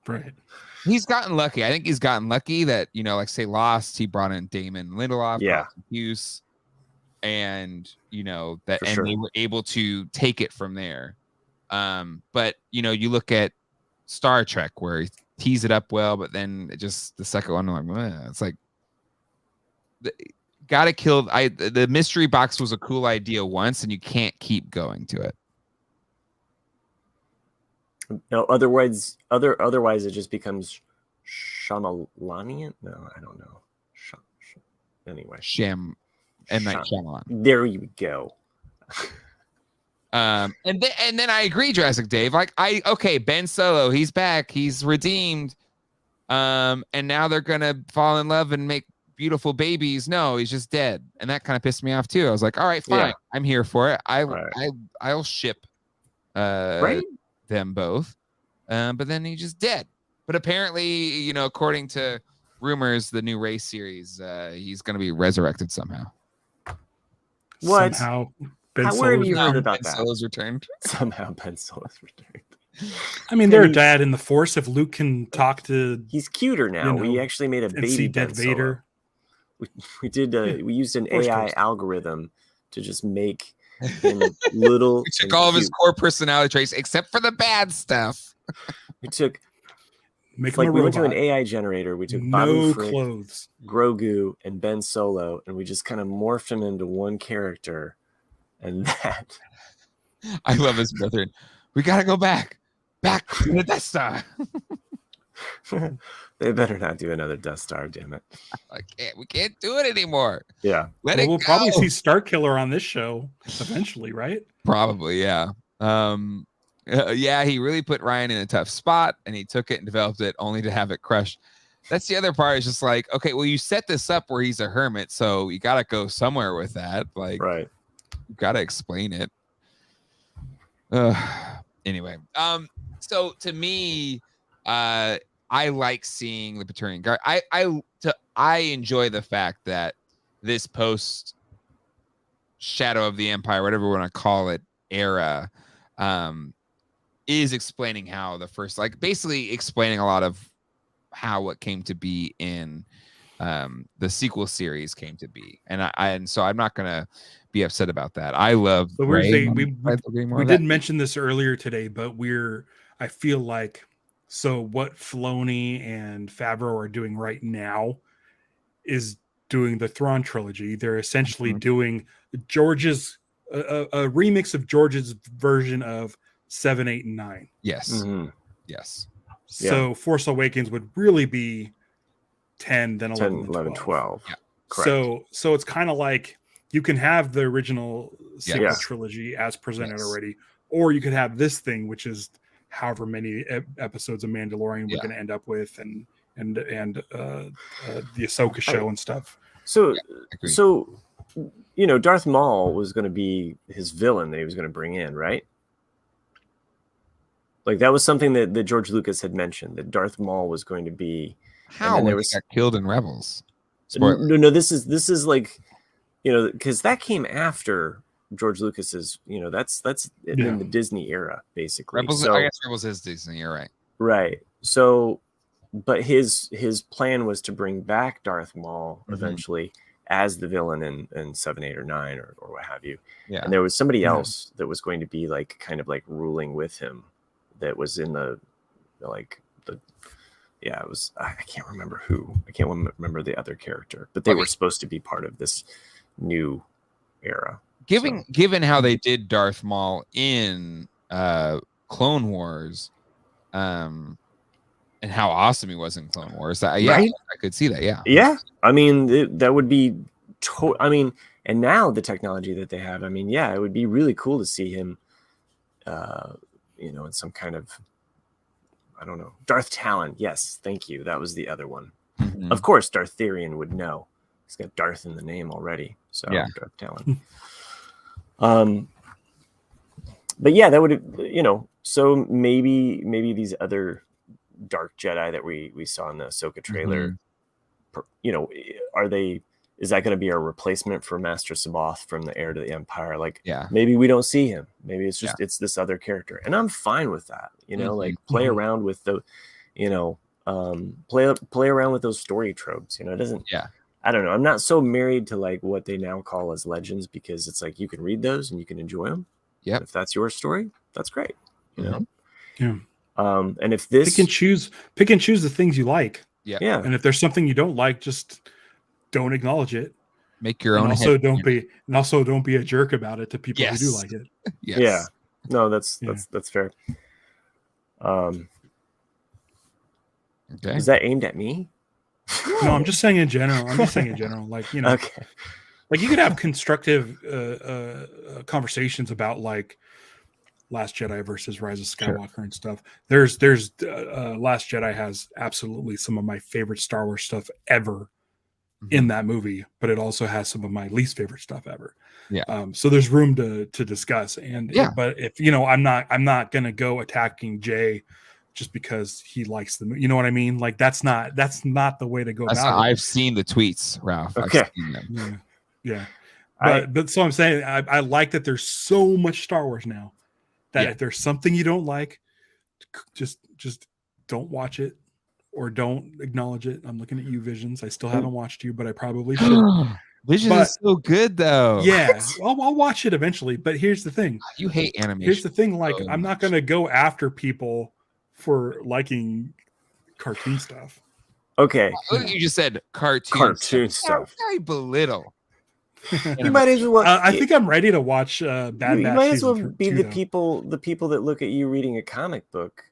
Right. He's gotten lucky. I think he's gotten lucky that, like say Lost, he brought in Damon Lindelof, Hughes, and that For sure. they were able to take it from there. But you look at Star Trek where he tees it up well, but then it just the second one, I'm like, it's like gotta kill. The mystery box was a cool idea once, and you can't keep going to it. No, otherwise it just becomes Shyamalanian. No, I don't know. Anyway, M. Night Shyamalan. There you go. And then I agree, Jurassic Dave. Like Ben Solo, he's back, he's redeemed. And now they're gonna fall in love and make beautiful babies. No, he's just dead, and that kind of pissed me off too. I was like, all right, fine, I'm here for it. I'll ship them both. But then he's just dead. But apparently, according to rumors, the new Race series, he's gonna be resurrected somehow. What? Somehow where have you heard about Ben Solo's returned. Somehow Ben Solo's returned. I mean, they're a dad in the Force. If Luke can talk to, he's cuter now. We actually made a baby see dead Ben Vader. We did. We used an AI algorithm to just make him little. We took all of his core personality traits except for the bad stuff. We took. We went to an AI generator. We took no clothes, Grogu, and Ben Solo, and we just kind of morphed him into one character. And that. I love his brother. We gotta go back to the Death Star. They better not do another Death Star, damn it. We can't do it anymore. Yeah. We'll probably see Starkiller on this show eventually, right? Probably, yeah. Yeah, he really put Ryan in a tough spot, and he took it and developed it only to have it crushed. That's the other part. Is just like, okay, well, you set this up where he's a hermit, so you gotta go somewhere with that. Like, right. You gotta explain it. Anyway, so to me, I like seeing the Praetorian Guard. I enjoy the fact that this post Shadow of the Empire, whatever we want to call it, era, is explaining how the first, basically explaining a lot of how what came to be in the sequel series came to be, and so I'm not gonna be upset about that. I love. So we did mention this earlier today, but I feel like what Filoni and Favreau are doing right now is doing the Thrawn trilogy. They're essentially doing George's a remix of George's version of 7, 8, and 9. Yes. Mm-hmm. Yes. So Force Awakens would really be 10, then 11, 12. Yeah. Correct. So it's kind of like you can have the original sequel trilogy as presented already, or you could have this thing, which is however many episodes of Mandalorian we're going to end up with, and the Ahsoka show and stuff. So Darth Maul was going to be his villain that he was going to bring in, right? Like that was something that George Lucas had mentioned, that Darth Maul was going to be. How he got killed in Rebels? Spoiler. No. This is like, because that came after George Lucas's. That's in the Disney era, basically. Rebels. I guess Rebels is Disney. You're right. Right. So, but his plan was to bring back Darth Maul eventually as the villain in 7, 8, or 9 or what have you. Yeah. And there was somebody else that was going to be kind of ruling with him. That was in it was, I can't remember who. I can't remember the other character, but they were supposed to be part of this new era. Given how they did Darth Maul in Clone Wars, and how awesome he was in Clone Wars, right? I could see that. Yeah. I mean, that would be. And now the technology that they have, it would be really cool to see him. In some kind of, I don't know, Darth Talon. Yes, thank you. That was the other one. Mm-hmm. Of course, Darth Tyrion would know. He's got Darth in the name already. So Darth Talon. But yeah, that would, so maybe these other Dark Jedi that we saw in the Ahsoka trailer, is that going to be a replacement for Master Sabaoth from the Heir to the Empire? Maybe we don't see him. Maybe it's just it's this other character, and I'm fine with that. Play around with the, play around with those story tropes. It doesn't. Yeah. I don't know. I'm not so married to what they now call as legends, because it's you can read those and you can enjoy them. Yeah. If that's your story, that's great. Yeah. And if this pick and choose the things you like. Yeah. And if there's something you don't like, just don't acknowledge it. Make your own. Also, don't be a jerk about it to people who do like it. Yes. Yeah. No, that's fair. Okay. Is that aimed at me? No, I'm just saying in general. Like, you know, Okay. like you could have constructive conversations about like Last Jedi versus Rise of Skywalker and stuff. There's Last Jedi has absolutely some of my favorite Star Wars stuff ever in that movie, but it also has some of my least favorite stuff ever. Yeah. So there's room to discuss. And but if you know, I'm not gonna go attacking Jay just because he likes the movie. You know what I mean? Like that's not the way to go about it. I've seen the tweets, Ralph. Okay. I've seen them. Yeah. But so I'm saying I like that there's so much Star Wars now that if there's something you don't like, just don't watch it or don't acknowledge it. I'm looking at you, Visions. I still haven't watched you, but I probably should. Visions is so good though. Yeah, I'll watch it eventually. But here's the thing. You hate animation. Here's the thing. Like, I'm not going to go after people for liking cartoon stuff. Okay. You just said cartoon stuff. Very belittle. You might as well. I think I'm ready to watch Bad Batch. You might as well be the though. people that look at you reading a comic book,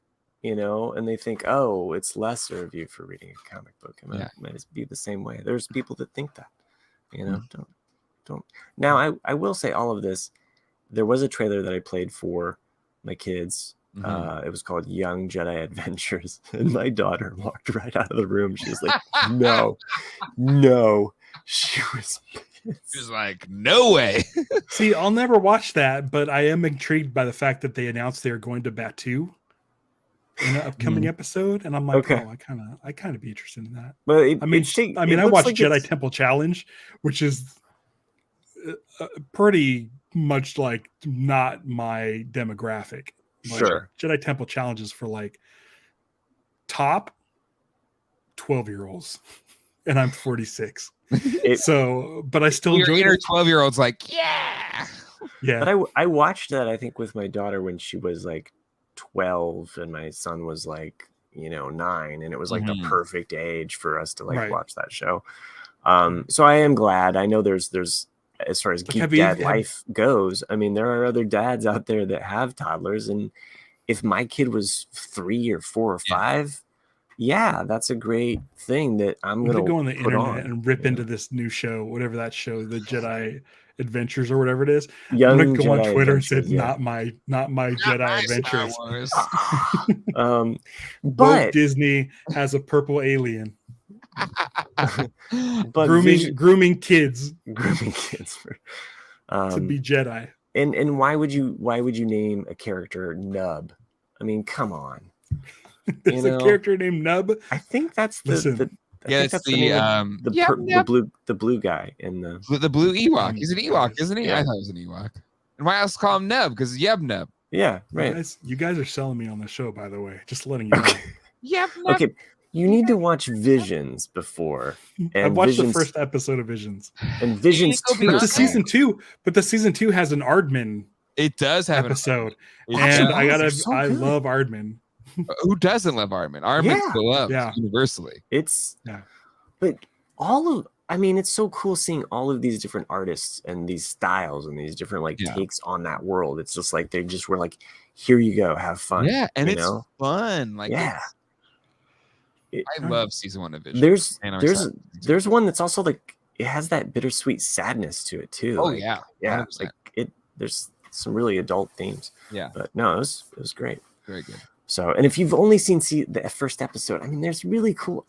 you know, and they think, oh, it's lesser of you for reading a comic book. It might be the same way. There's people that think that, you know. Don't. Now, I will say all of this. There was a trailer that I played for my kids. It was called Young Jedi Adventures, and my daughter walked right out of the room. She was like, no. She was like, no way. See, I'll never watch that, but I am intrigued by the fact that they announced they are going to Batu in an upcoming episode, and I'm like, oh, I kind of be interested in that. But I watched like Jedi Temple Challenge, which is pretty much like not my demographic. Like, sure. Jedi Temple Challenge is for like top 12-year-olds, and I'm 46. But I still enjoy it. 12-year-olds like, yeah. But I watched that, I think, with my daughter when she was like 12 and my son was like, 9, and it was like the perfect age for us to like watch that show. So I am glad. I know there's as far as geek dad life goes, I mean, there are other dads out there that have toddlers, and if my kid was 3 or 4 or 5, that's a great thing that I'm going to go on the internet and rip into this new show, whatever that show, the Jedi Adventures or whatever it is. I'm going to go on Twitter and say, not my Jedi Adventures. But Disney has a purple alien. But grooming kids to be Jedi. And why would you name a character Nub? I mean, come on. There's a character named Nub. I think that's the blue guy in the blue Ewok. He's an Ewok, isn't he? Yeah. I thought he was an Ewok. And why else call him Nub? Because Yeb Nub. Yeah, right. You guys are selling me on the show, by the way. Just letting you know. Yeb Nub. Okay. You need to watch Visions before. I watched the first episode of Visions. And Visions 2. But the season 2 has an Ardman. It does have episode. And I love Ardman. Who doesn't love Ardman? Ardman's still loved universally. But it's so cool seeing all of these different artists and these styles and these different takes on that world. It's just like they just were like, here you go, have fun. Yeah, and it's fun. I love season 1 of Visions. There's one that's also like it has that bittersweet sadness to it too. Oh, like, yeah. 100%. Like there's some really adult themes. Yeah, but no, it was great. Very good. So, and if you've only seen the first episode, I mean, there's really cool.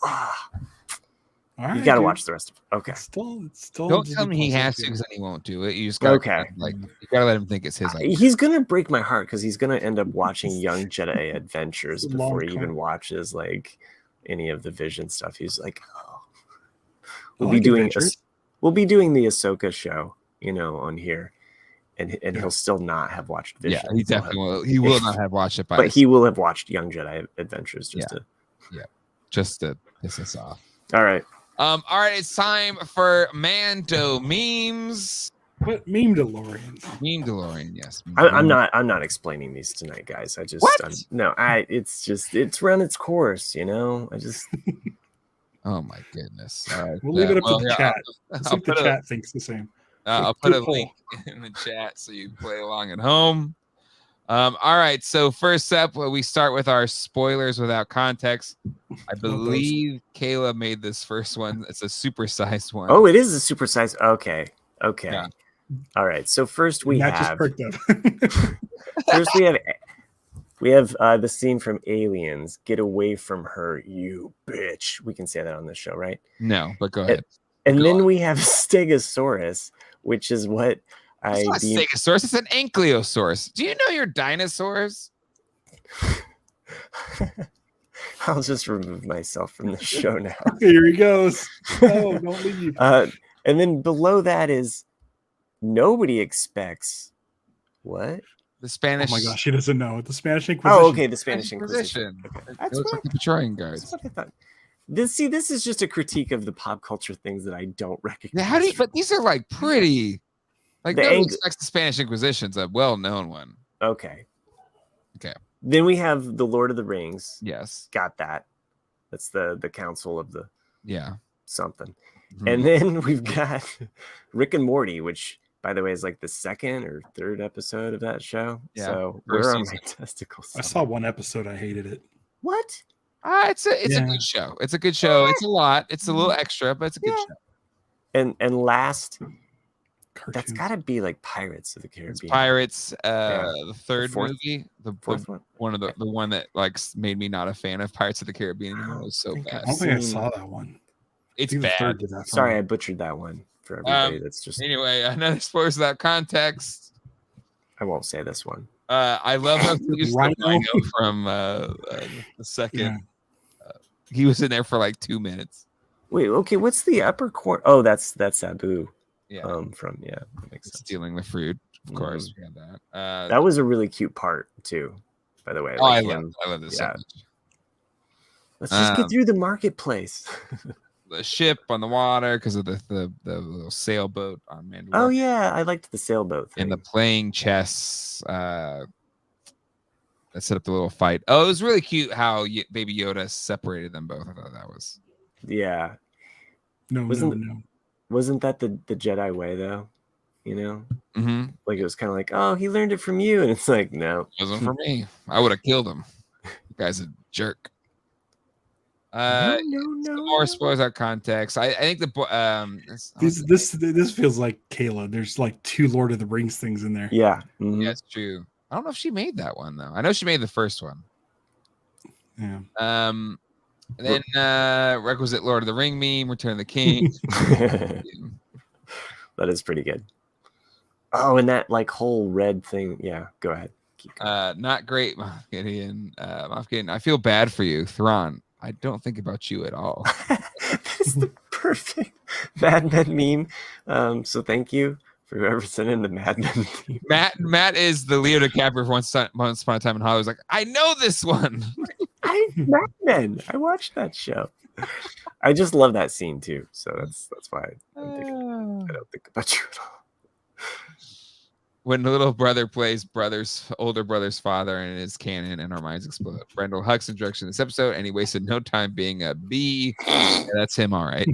You got to watch the rest of it. Okay. Still don't tell me he has to, because then he won't do it. You just got you gotta let him think it's his idea. He's gonna break my heart because he's gonna end up watching Young Jedi Adventures before he even watches like any of the Vision stuff. He's like, oh, we'll be doing the Ahsoka show, on here, and he'll still not have watched Vision. Yeah, he definitely will not have watched it, but he will have watched Young Jedi Adventures just to piss us off. All right. All right, it's time for Mando memes. What Meme-Delorians? Meme-Delorian, yes. I'm not explaining these tonight, guys. It's run its course, I just Oh my goodness. All right. We'll leave it up to the chat. Let's see if the chat thinks the same. I'll put a link in the chat so you play along at home. All right. So first up, we start with our spoilers without context. I believe Kayla made this first one. It's a supersized one. Oh, it is a supersized. Okay. Yeah. All right. So first we Matt have. just perked up. First we have the scene from Aliens. Get away from her, you bitch. We can say that on this show, right? No, but go ahead. And then we have Stegosaurus, which is what It's not a Stegosaurus. It's an Ankylosaurus. Do you know your dinosaurs? I'll just remove myself from the show now. Here he goes. No, don't leave. And then below that is nobody expects what? The Spanish. Oh my gosh, he doesn't know. The Spanish Inquisition. Oh, okay, the Spanish Inquisition. Okay. It looks like the Praetorian Guards. That's what I thought. This is just a critique of the pop culture things that I don't recognize. Yeah, but these are like pretty. Like, nobody expects the Spanish Inquisition's a well-known one. Okay. Okay. Then we have the Lord of the Rings. Yes. Got that. That's the council of the something. Mm-hmm. And then we've got Rick and Morty, which, by the way, is like the second or third episode of that show. Yeah. So where are my testicles? I saw one episode. I hated it. What? It's a good show. It's a good show. It's a lot. It's a little extra, but it's a good show. And last, Cartoons. That's got to be like Pirates of the Caribbean. It's Pirates, the third movie, the fourth one. The one that like made me not a fan of Pirates of the Caribbean anymore. It was so bad. I don't think I saw that one. It's bad. Sorry, I butchered that one for everybody. That's just anyway. Another spoilers without context. I won't say this one. I love how he used the Rhino from the second. Yeah. He was in there for like 2 minutes. Wait, okay. What's the upper corner? Oh, that's Abu. Yeah. That makes sense. Stealing the fruit, of course. We had that. That was a really cute part too, by the way. I love this so much. Let's just get through the marketplace. The ship on the water because of the little sailboat on Mandalore. Oh yeah, I liked the sailboat thing. And the playing chess. That set up the little fight. Oh, it was really cute how Baby Yoda separated them both. I thought that was. Yeah. No. Wasn't that the Jedi way though? You know, mm-hmm. Like it was kind of like, oh, he learned it from you, and it's like, no, it wasn't for me. I would have killed him. The guy's a jerk. No. More spoilers out context. I think this feels like Kayla. There's like 2 Lord of the Rings things in there. Yeah, yeah, it's true. I don't know if she made that one though. I know she made the first one. Yeah. Then requisite Lord of the Ring meme, Return of the King. That is pretty good. Oh, and that like whole red thing. Yeah, go ahead. Not great, Moff Gideon. I feel bad for you, Thrawn. I don't think about you at all. That's the perfect Mad Men meme. So thank you for whoever sent in the Mad Men meme. Matt is the Leo DiCaprio Once Upon a Time in Hollywood. Was like, I know this one. Mad Men. I watched that show. I just love that scene too. So that's why I don't think about you at all. When the little brother plays older brother's father and his canon and our minds explode. Brendel Huxton directed this episode and he wasted no time being a B. Yeah, that's him, all right.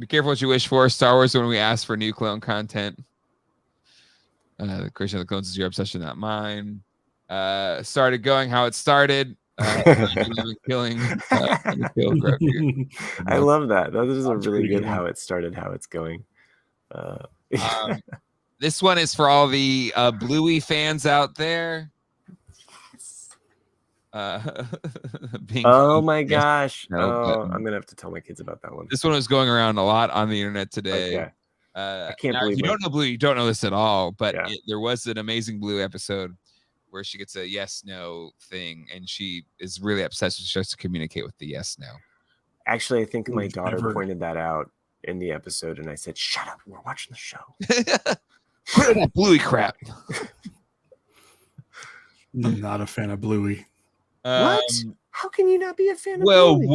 Be careful what you wish for. Star Wars when we ask for new clone content. The creation of the clones is your obsession, not mine. Started going how it started. Killing. I love that. That is a really good how it started, how it's going. This one is for all the Bluey fans out there. Oh my gosh! I'm gonna have to tell my kids about that one. This one was going around a lot on the internet today. Okay. I can't believe you don't know Blue. You don't know this at all, but there was an Amazing Blue episode where she gets a yes/no thing, and she is really upset. She starts to communicate with the yes/no. Actually, I think my daughter pointed that out in the episode, and I said, "Shut up! We're watching the show." Quit that Bluey crap. I'm not a fan of Bluey. What? How can you not be a fan of Bluey?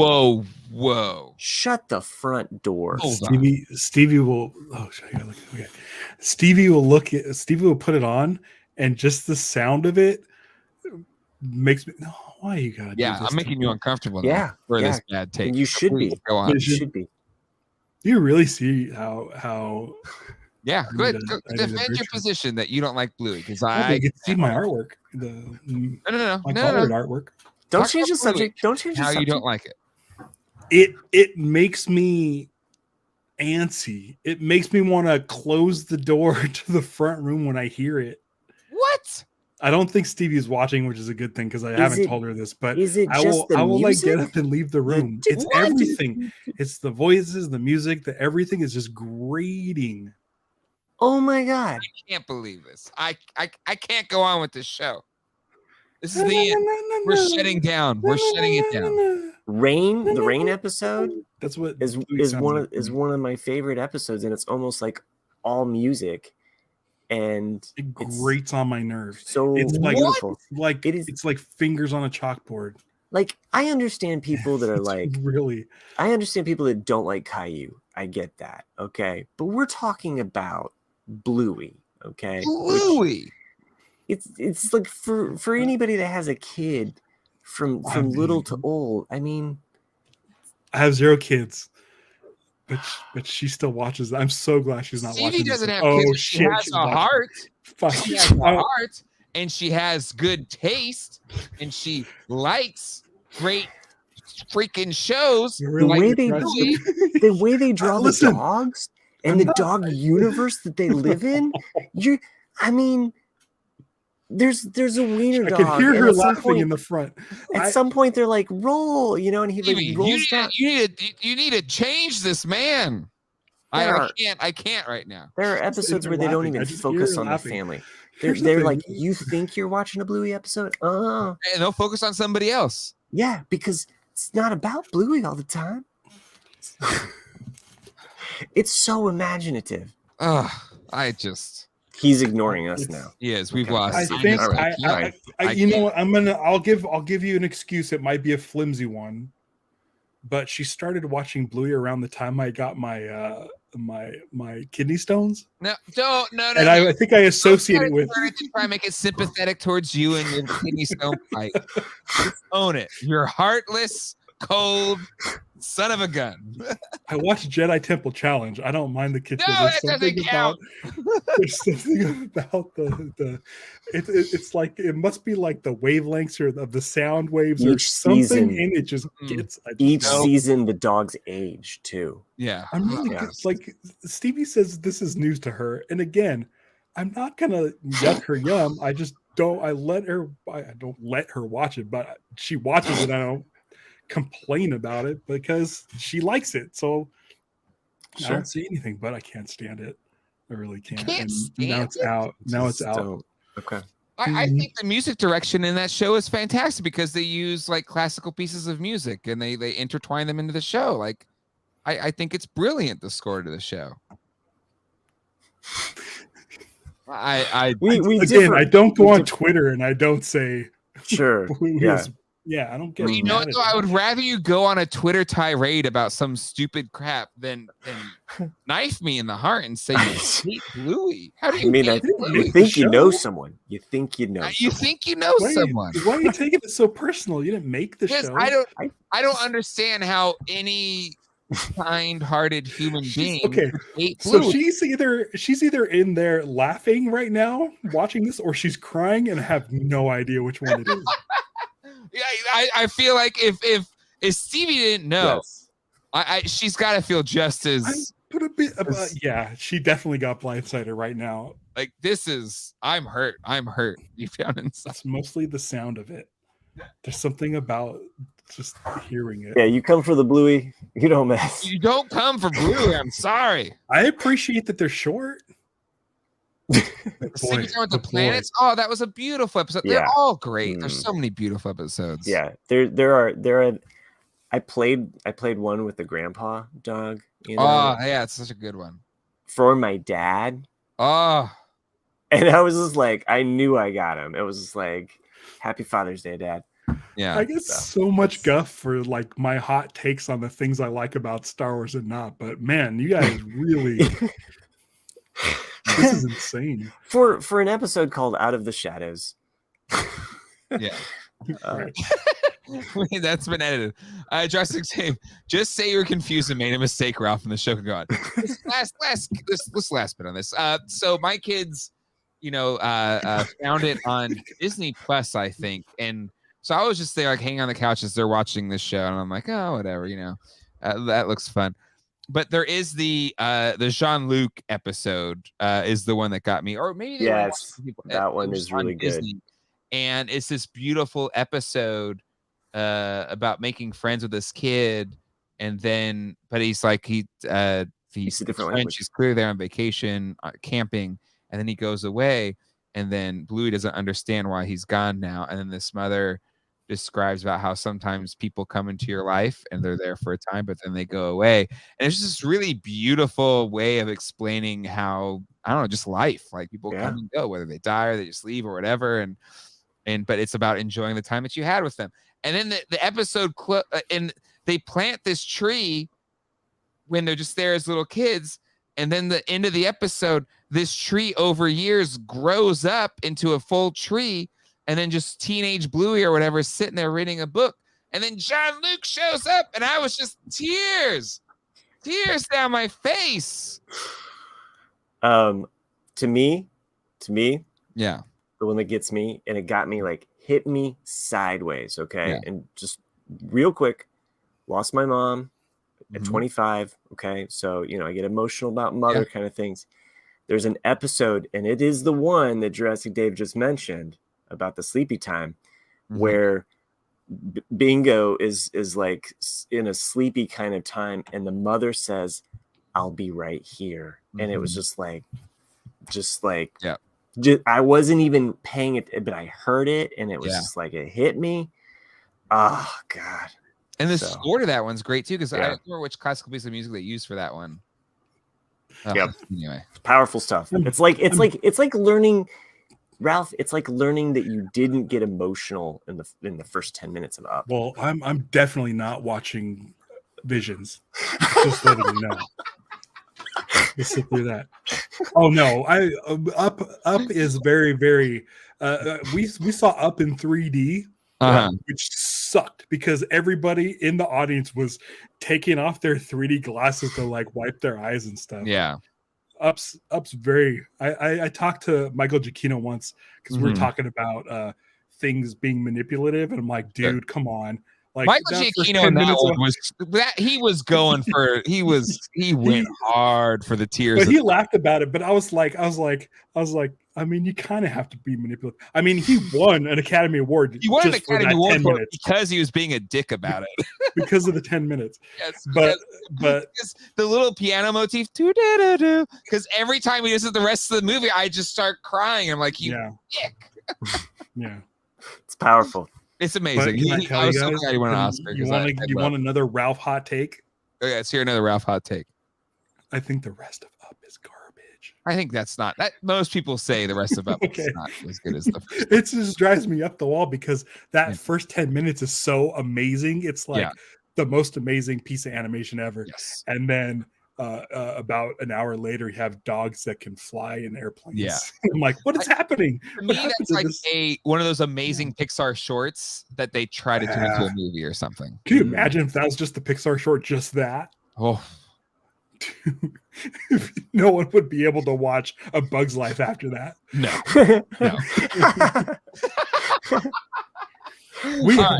Whoa! Shut the front door. Stevie will. Oh, okay. Stevie will put it on, and just the sound of it makes me. No, why you gotta? Yeah, I'm making you uncomfortable. For this bad take. You should be. Go on. You should be. Do you really see how Yeah, good. Go I need a defend your picture. position that you don't like Bluey because You get to see my artwork. My colored artwork. Don't Talk change about the subject. Don't change the how subject. you don't like it. It makes me antsy. It makes me want to close the door to the front room when I hear it. What? I don't think Stevie's watching, which is a good thing because I haven't told her this. But is it I just will like music? get up and leave the room. It's everything. It's the voices, the music, everything is just grating. Oh my god! I can't believe this. I can't go on with this show. This is the end. We're shutting down. We're shutting it down. The rain episode. That's what is one of my favorite episodes, and it's almost like all music, and it grates on my nerves. So it's like beautiful. It's like fingers on a chalkboard. Like I understand people that are like really. I understand people that don't like Caillou. I get that. Okay, but we're talking about Bluey. Okay, Bluey. It's like for anybody that has a kid from little to old. I mean, I have 0 kids, but she still watches. I'm so glad she's not Stevie watching. Doesn't this. have kids. She has a heart. She has a heart, and she has good taste, and she likes great freaking shows. The way they draw the dogs and the dog universe that they live in. I mean. There's a wiener dog. I can hear her laughing in the front. At some point, they're like, "Roll," and he like rolls down. You need to change this man. I can't right now. There are episodes where they don't even focus on the family. They're like, "You think you're watching a Bluey episode? And they'll focus on somebody else. Yeah, because it's not about Bluey all the time. It's so imaginative. He's ignoring us now. Yes, we've lost. I think you know what? I'll give you an excuse. It might be a flimsy one, but she started watching Bluey around the time I got my my kidney stones. No. And I think I associate it with to try and make it sympathetic towards you and your kidney stone fight. Just own it. You're heartless, cold son of a gun. I watched Jedi Temple Challenge. I don't mind the kitchen. No, that doesn't count. There's something about it's like it must be like the wavelengths of the sound waves or something, and it just gets season the dog's age too. Yeah, I'm really like Stevie says this is news to her, and again, I'm not gonna yuck her yum. I just don't. I don't let her watch it, but she watches it. I don't complain about it because she likes it. So I don't see anything, but I can't stand it. I really can't. Now it's out. Okay. I think the music direction in that show is fantastic because they use like classical pieces of music and they intertwine them into the show. Like I think it's brilliant, the score to the show. I don't go on Twitter and I don't say sure. Yeah, I don't get. You know what, though? I would rather you go on a Twitter tirade about some stupid crap than knife me in the heart and say you hate Bluey. How do you? You think you know someone. You think you know. You think you know someone. Why are you taking it so personal? You didn't make the show. I don't understand how any kind-hearted human being. Okay, so she's either in there laughing right now, watching this, or she's crying and I have no idea which one it is. I feel like if Stevie didn't know, she's got to feel just as. Put a bit about, she definitely got blindsided right now. Like I'm hurt. You found inside. It's mostly the sound of it. There's something about just hearing it. Yeah, you come for the Bluey, you don't mess. You don't come for Bluey. I'm sorry. I appreciate that they're short. The planets. Oh, that was a beautiful episode. Yeah. They're all great. There's so many beautiful episodes. Yeah, there are. I played one with the grandpa dog. Oh yeah, it's such a good one. For my dad. Oh, and I was just like, I knew I got him. It was just like, Happy Father's Day, Dad. Yeah, I get so much guff for like my hot takes on the things I like about Star Wars and not. But man, you guys really. This is insane. For an episode called Out of the Shadows. Yeah. That's been edited. Drastic Save. Just say you were confused and made a mistake, Ralph, and the show can go on. This last bit on this. So my kids, found it on Disney Plus, I think, and so I was just there, like, hanging on the couch as they're watching this show, and I'm like, oh, whatever, that looks fun. But there is the Jean-Luc episode is the one that got me, or maybe that one is really good. Disney. And it's this beautiful episode about making friends with this kid, and then, but he's like he's a different French. He's clearly there on vacation, camping, and then he goes away, and then Bluey doesn't understand why he's gone now, and then this mother describes about how sometimes people come into your life and they're there for a time, but then they go away, and it's just this really beautiful way of explaining how, I don't know, just life, like people come and go, whether they die or they just leave or whatever, and but it's about enjoying the time that you had with them. And then the episode and they plant this tree when they're just there as little kids, and then the end of the episode, this tree over years grows up into a full tree, and then just teenage Bluey or whatever is sitting there reading a book, and then Jean-Luc shows up, and I was just tears down my face. To me, yeah, the one that gets me, and it got me, like, hit me sideways, okay? Yeah. And just real quick, lost my mom at 25, okay? So, I get emotional about mother kind of things. There's an episode, and it is the one that Jurassic Dave just mentioned about the sleepy time, where Bingo is like in a sleepy kind of time, and the mother says, "I'll be right here," and it was just like I wasn't even paying it, but I heard it, and it was just like it hit me. Oh God! And the score to that one's great too, because I don't remember which classical piece of music they used for that one. Anyway, powerful stuff. It's like learning. Ralph, it's like learning that you didn't get emotional in the first 10 minutes of Up. Well, I'm definitely not watching Visions. Just letting you know. Let's sit through that. Oh no, Up is very, very. We saw Up in 3D, which sucked because everybody in the audience was taking off their 3D glasses to like wipe their eyes and stuff. Yeah. Up's very. I talked to Michael Giacchino once because we were talking about things being manipulative, and I'm like, dude, come on. Like Michael Giacchino in that one he was going for he went hard for the tears. But he laughed about it. But I was like, I mean, you kind of have to be manipulative. I mean, he won an Academy Award. He won an Academy Award for it because he was being a dick about it. Because of the 10 minutes. Yes, but the little piano motif, because every time he does it the rest of the movie, I just start crying. I'm like, you dick. Yeah. It's powerful. It's amazing. I was so glad he won an Oscar. You want another Ralph hot take? Oh, yeah, let's hear another Ralph hot take. I think the rest of Up is garbage. I think that's not that. Most people say the rest of Up is not as good as the first. It just drives me up the wall because that first 10 minutes is so amazing. It's like the most amazing piece of animation ever. Yes. And then about an hour later, you have dogs that can fly in airplanes. Yeah. I'm like, what is happening? For me, that's like one of those amazing Pixar shorts that they try to turn into a movie or something. Can you imagine if that was just the Pixar short, just that? Oh. No one would be able to watch A Bug's Life after that. No.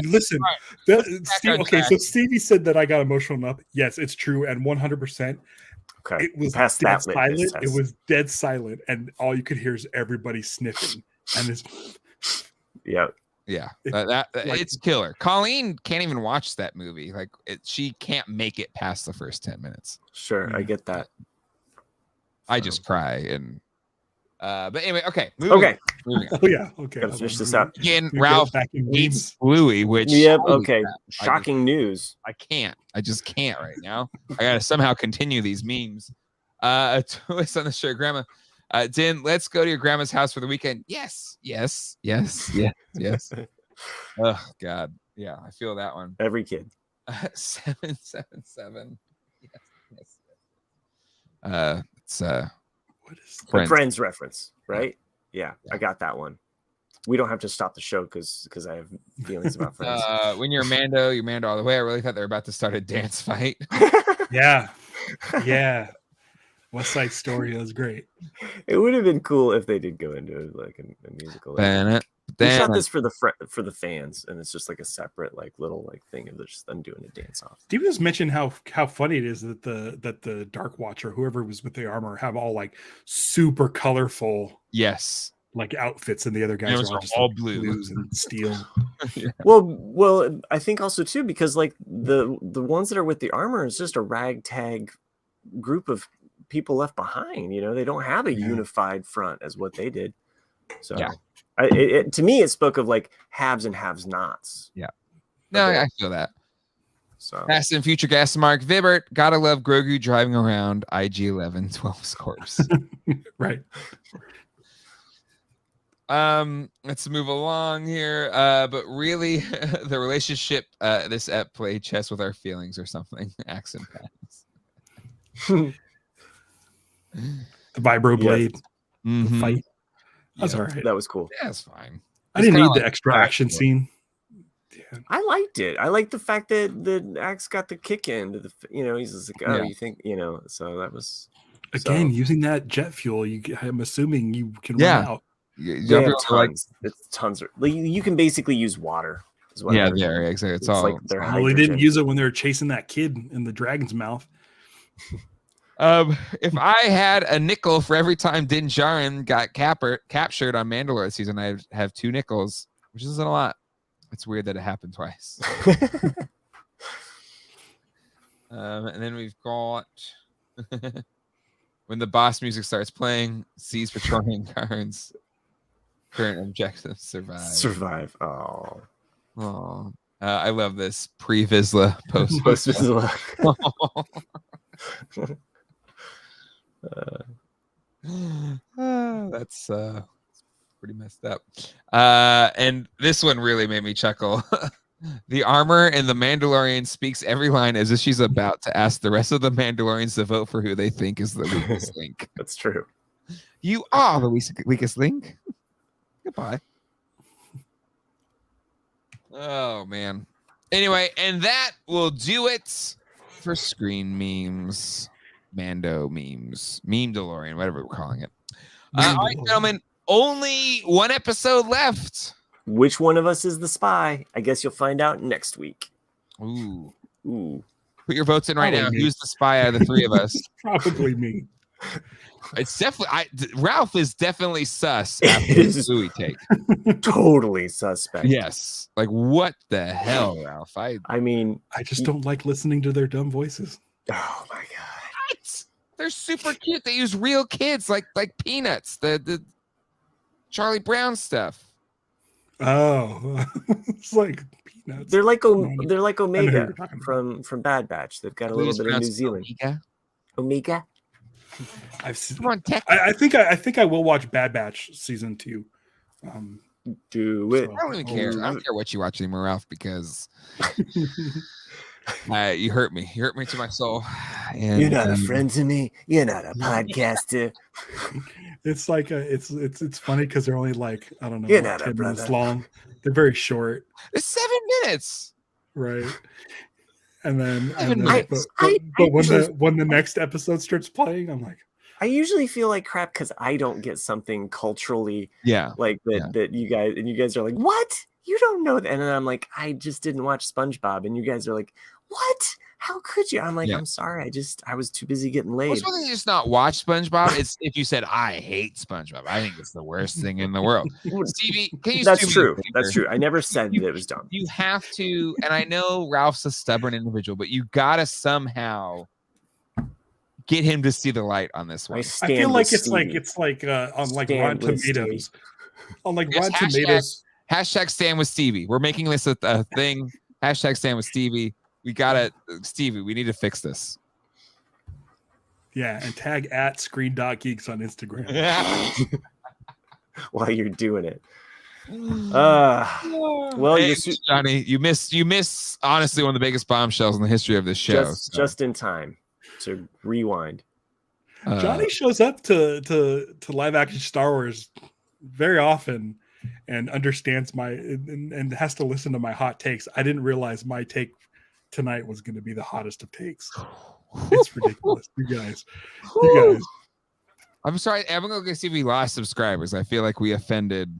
Listen. So Stevie said that I got emotional enough. Yes, it's true, and 100%. Okay, it was dead silent. It was dead silent, and all you could hear is everybody sniffing. And it's it's killer. Colleen can't even watch that movie. Like she can't make it past the first 10 minutes. Sure, I get that. I just cry and. But anyway, okay. Moving on. Oh yeah, okay. Gotta finish this up. Again, Ralph hates Bluey, which okay. Shocking news. I just can't right now. I gotta somehow continue these memes. A twist on the show, Grandma. Din, let's go to your grandma's house for the weekend. Yes. Oh God, yeah, I feel that one. Every kid. 777. Yes. It's what is Friends reference, right? Yeah, I got that one. we don't have to stop the show because I have feelings about Friends. When you're Mando all the way. I really thought they were about to start a dance fight. Yeah. West Side Story was great. It would have been cool if they did go into like a musical. We shot this for the fans, and it's just like a separate like little like thing of just them doing a dance off. Steve just mentioned how funny it is that the Dark Watcher, whoever was with the armor, have all like super colorful like outfits, and the other guys are all just blues and steel. Yeah. Well, I think also too because like the ones that are with the armor is just a ragtag group of people left behind. You know, they don't have a unified front as what they did. So to me, it spoke of like haves and haves nots. Yeah. No, I feel that. So Past and Future Gas Mark Vibert, gotta love Grogu driving around IG-11 12 scores. Right. Let's move along here. But really, the relationship this ep play chess with our feelings or something. Accent pass. The vibro blade fight. That's all right. That was cool. Yeah, it's fine. I didn't need the extra action scene. Yeah. I liked it. I liked the fact that the Axe got the kick in. He's just like, you think, so that was again using that jet fuel. I'm assuming you can run out. Yeah, tons. It's tons. You can basically use water. Exactly. It's all. Like they didn't use it when they were chasing that kid in the dragon's mouth. If I had a nickel for every time Din Djarin got captured on Mandalore this season, I have 2 nickels, which isn't a lot. It's weird that it happened twice. And then we've got when the boss music starts playing, C's patrolling guards. Current objective: survive. Oh. I love this pre-Vizsla, post-Vizsla. That's pretty messed up. And this one really made me chuckle. The armor in The Mandalorian speaks every line as if she's about to ask the rest of the Mandalorians to vote for who they think is the weakest link. That's true. You are the weakest link. Goodbye. Oh, man. Anyway, and that will do it for screen memes. Mando memes. Meme-Delorian, whatever we're calling it. All right, gentlemen. Only one episode left. Which one of us is the spy? I guess you'll find out next week. Ooh. Put your votes in right now. Who's the spy out of the 3 of us? Probably me. It's definitely Ralph is definitely sus after his Louis take. Totally suspect. Yes. Like what the hell, Ralph? I mean, I just don't like listening to their dumb voices. Oh my god. What? They're super cute. They use real kids like Peanuts, the Charlie Brown stuff. Oh, it's like Peanuts. They're like Omega from Bad Batch. They've got a little bit of New Zealand. Omega. I've seen. Come on, I think I will watch Bad Batch season 2. Do it. I don't even care. I don't care what you watch anymore, Ralph, because you hurt me. You hurt me to my soul. And, you're not a friend to me. You're not a podcaster. It's like it's funny because they're only like, I don't know, you're not 10 minutes long. They're very short. It's 7 minutes. Right. And then but when the next episode starts playing, I'm like, I usually feel like crap because I don't get something culturally like that that you guys are like, what? You don't know that. And then I'm like, I just didn't watch SpongeBob. And you guys are like, what? How could you? I'm like, I'm sorry. I was too busy getting laid. What's one thing you just not watch SpongeBob? It's if you said, I hate SpongeBob. I think it's the worst thing in the world. Stevie, can you That's true. That's true. I never said that it was dumb. You have to, and I know Ralph's a stubborn individual, but you gotta somehow get him to see the light on this one. I feel like it's like on like Rotten Tomatoes. On like Rotten Tomatoes. Hashtag stand with Stevie. We're making this a thing. Hashtag stand with Stevie. We gotta, Stevie, we need to fix this. Yeah, and tag at screen.geeks on Instagram. While you're doing it. Well, hey, Johnny, you miss honestly one of the biggest bombshells in the history of this show. Just in time to rewind. Johnny shows up to live action Star Wars very often. and understands and has to listen to my hot takes. I didn't realize my take tonight was going to be the hottest of takes. It's ridiculous. You guys. I'm sorry. I'm going to see if we lost subscribers. I feel like we offended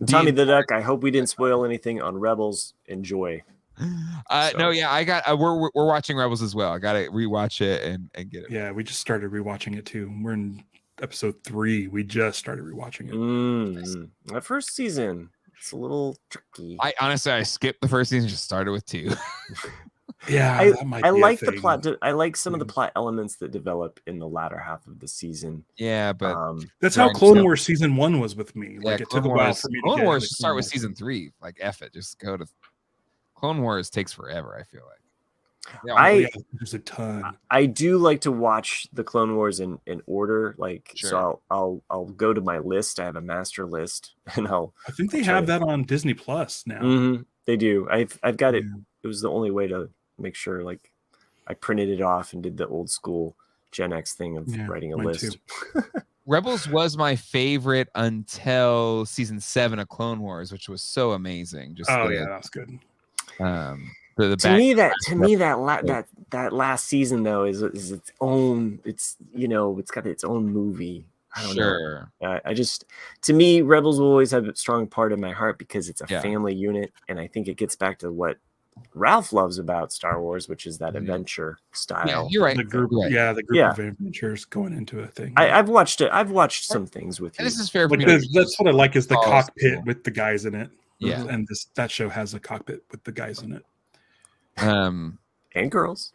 Tommy the Duck. I hope we didn't spoil anything on Rebels. Enjoy. No, yeah, I got. We're watching Rebels as well. I got to rewatch it and get it. Yeah, we just started rewatching it too. We're in episode 3. We just started rewatching it. That first season, it's a little tricky. I skipped the first season. Just started with 2. Yeah, I like the plot. I like some of the plot elements that develop in the latter half of the season. Yeah, but that's how Clone Wars season 1 was with me. Like it took a while for me to Clone get Wars should start with season 3. Like F it, just go to Clone Wars. Takes forever. I feel like. There's a ton. I do like to watch the Clone Wars in order. Like so, I'll go to my list. I have a master list, and I think they have that on Disney Plus now. They do. I've got it. It was the only way to make sure. Like I printed it off and did the old school Gen X thing of writing a list. Rebels was my favorite until season 7 of Clone Wars, which was so amazing. Just that was good. To me that last season though is its own. It's it's got its own movie. I don't know. I just, to me, Rebels will always have a strong part in my heart because it's a family unit, and I think it gets back to what Ralph loves about Star Wars, which is that adventure style. Yeah, you're right. The group, the group of adventures going into a thing. I've watched it. I've watched some things with you. This is fair. That's what I like is the cockpit with the guys in it. Yeah, and that show has a cockpit with the guys in it. And girls.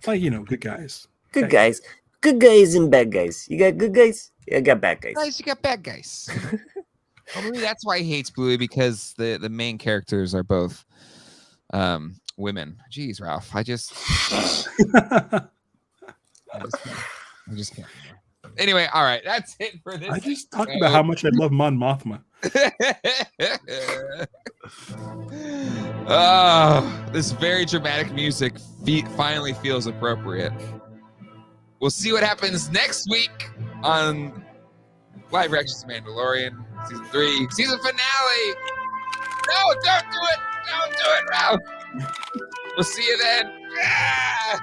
Like good guys. Good guys. Good guys and bad guys. You got good guys? Yeah, I got bad guys. You got bad guys. Well, that's why he hates Bluey, because the main characters are both women. Jeez, Ralph. I just can't. Anyway, all right. That's it for this. I just talked about how much I love Mon Mothma. Oh, this very dramatic music finally feels appropriate. We'll see what happens next week on Live Reactions to Mandalorian Season 3, season finale. No, don't do it. Don't do it, Ralph. We'll see you then. Ah!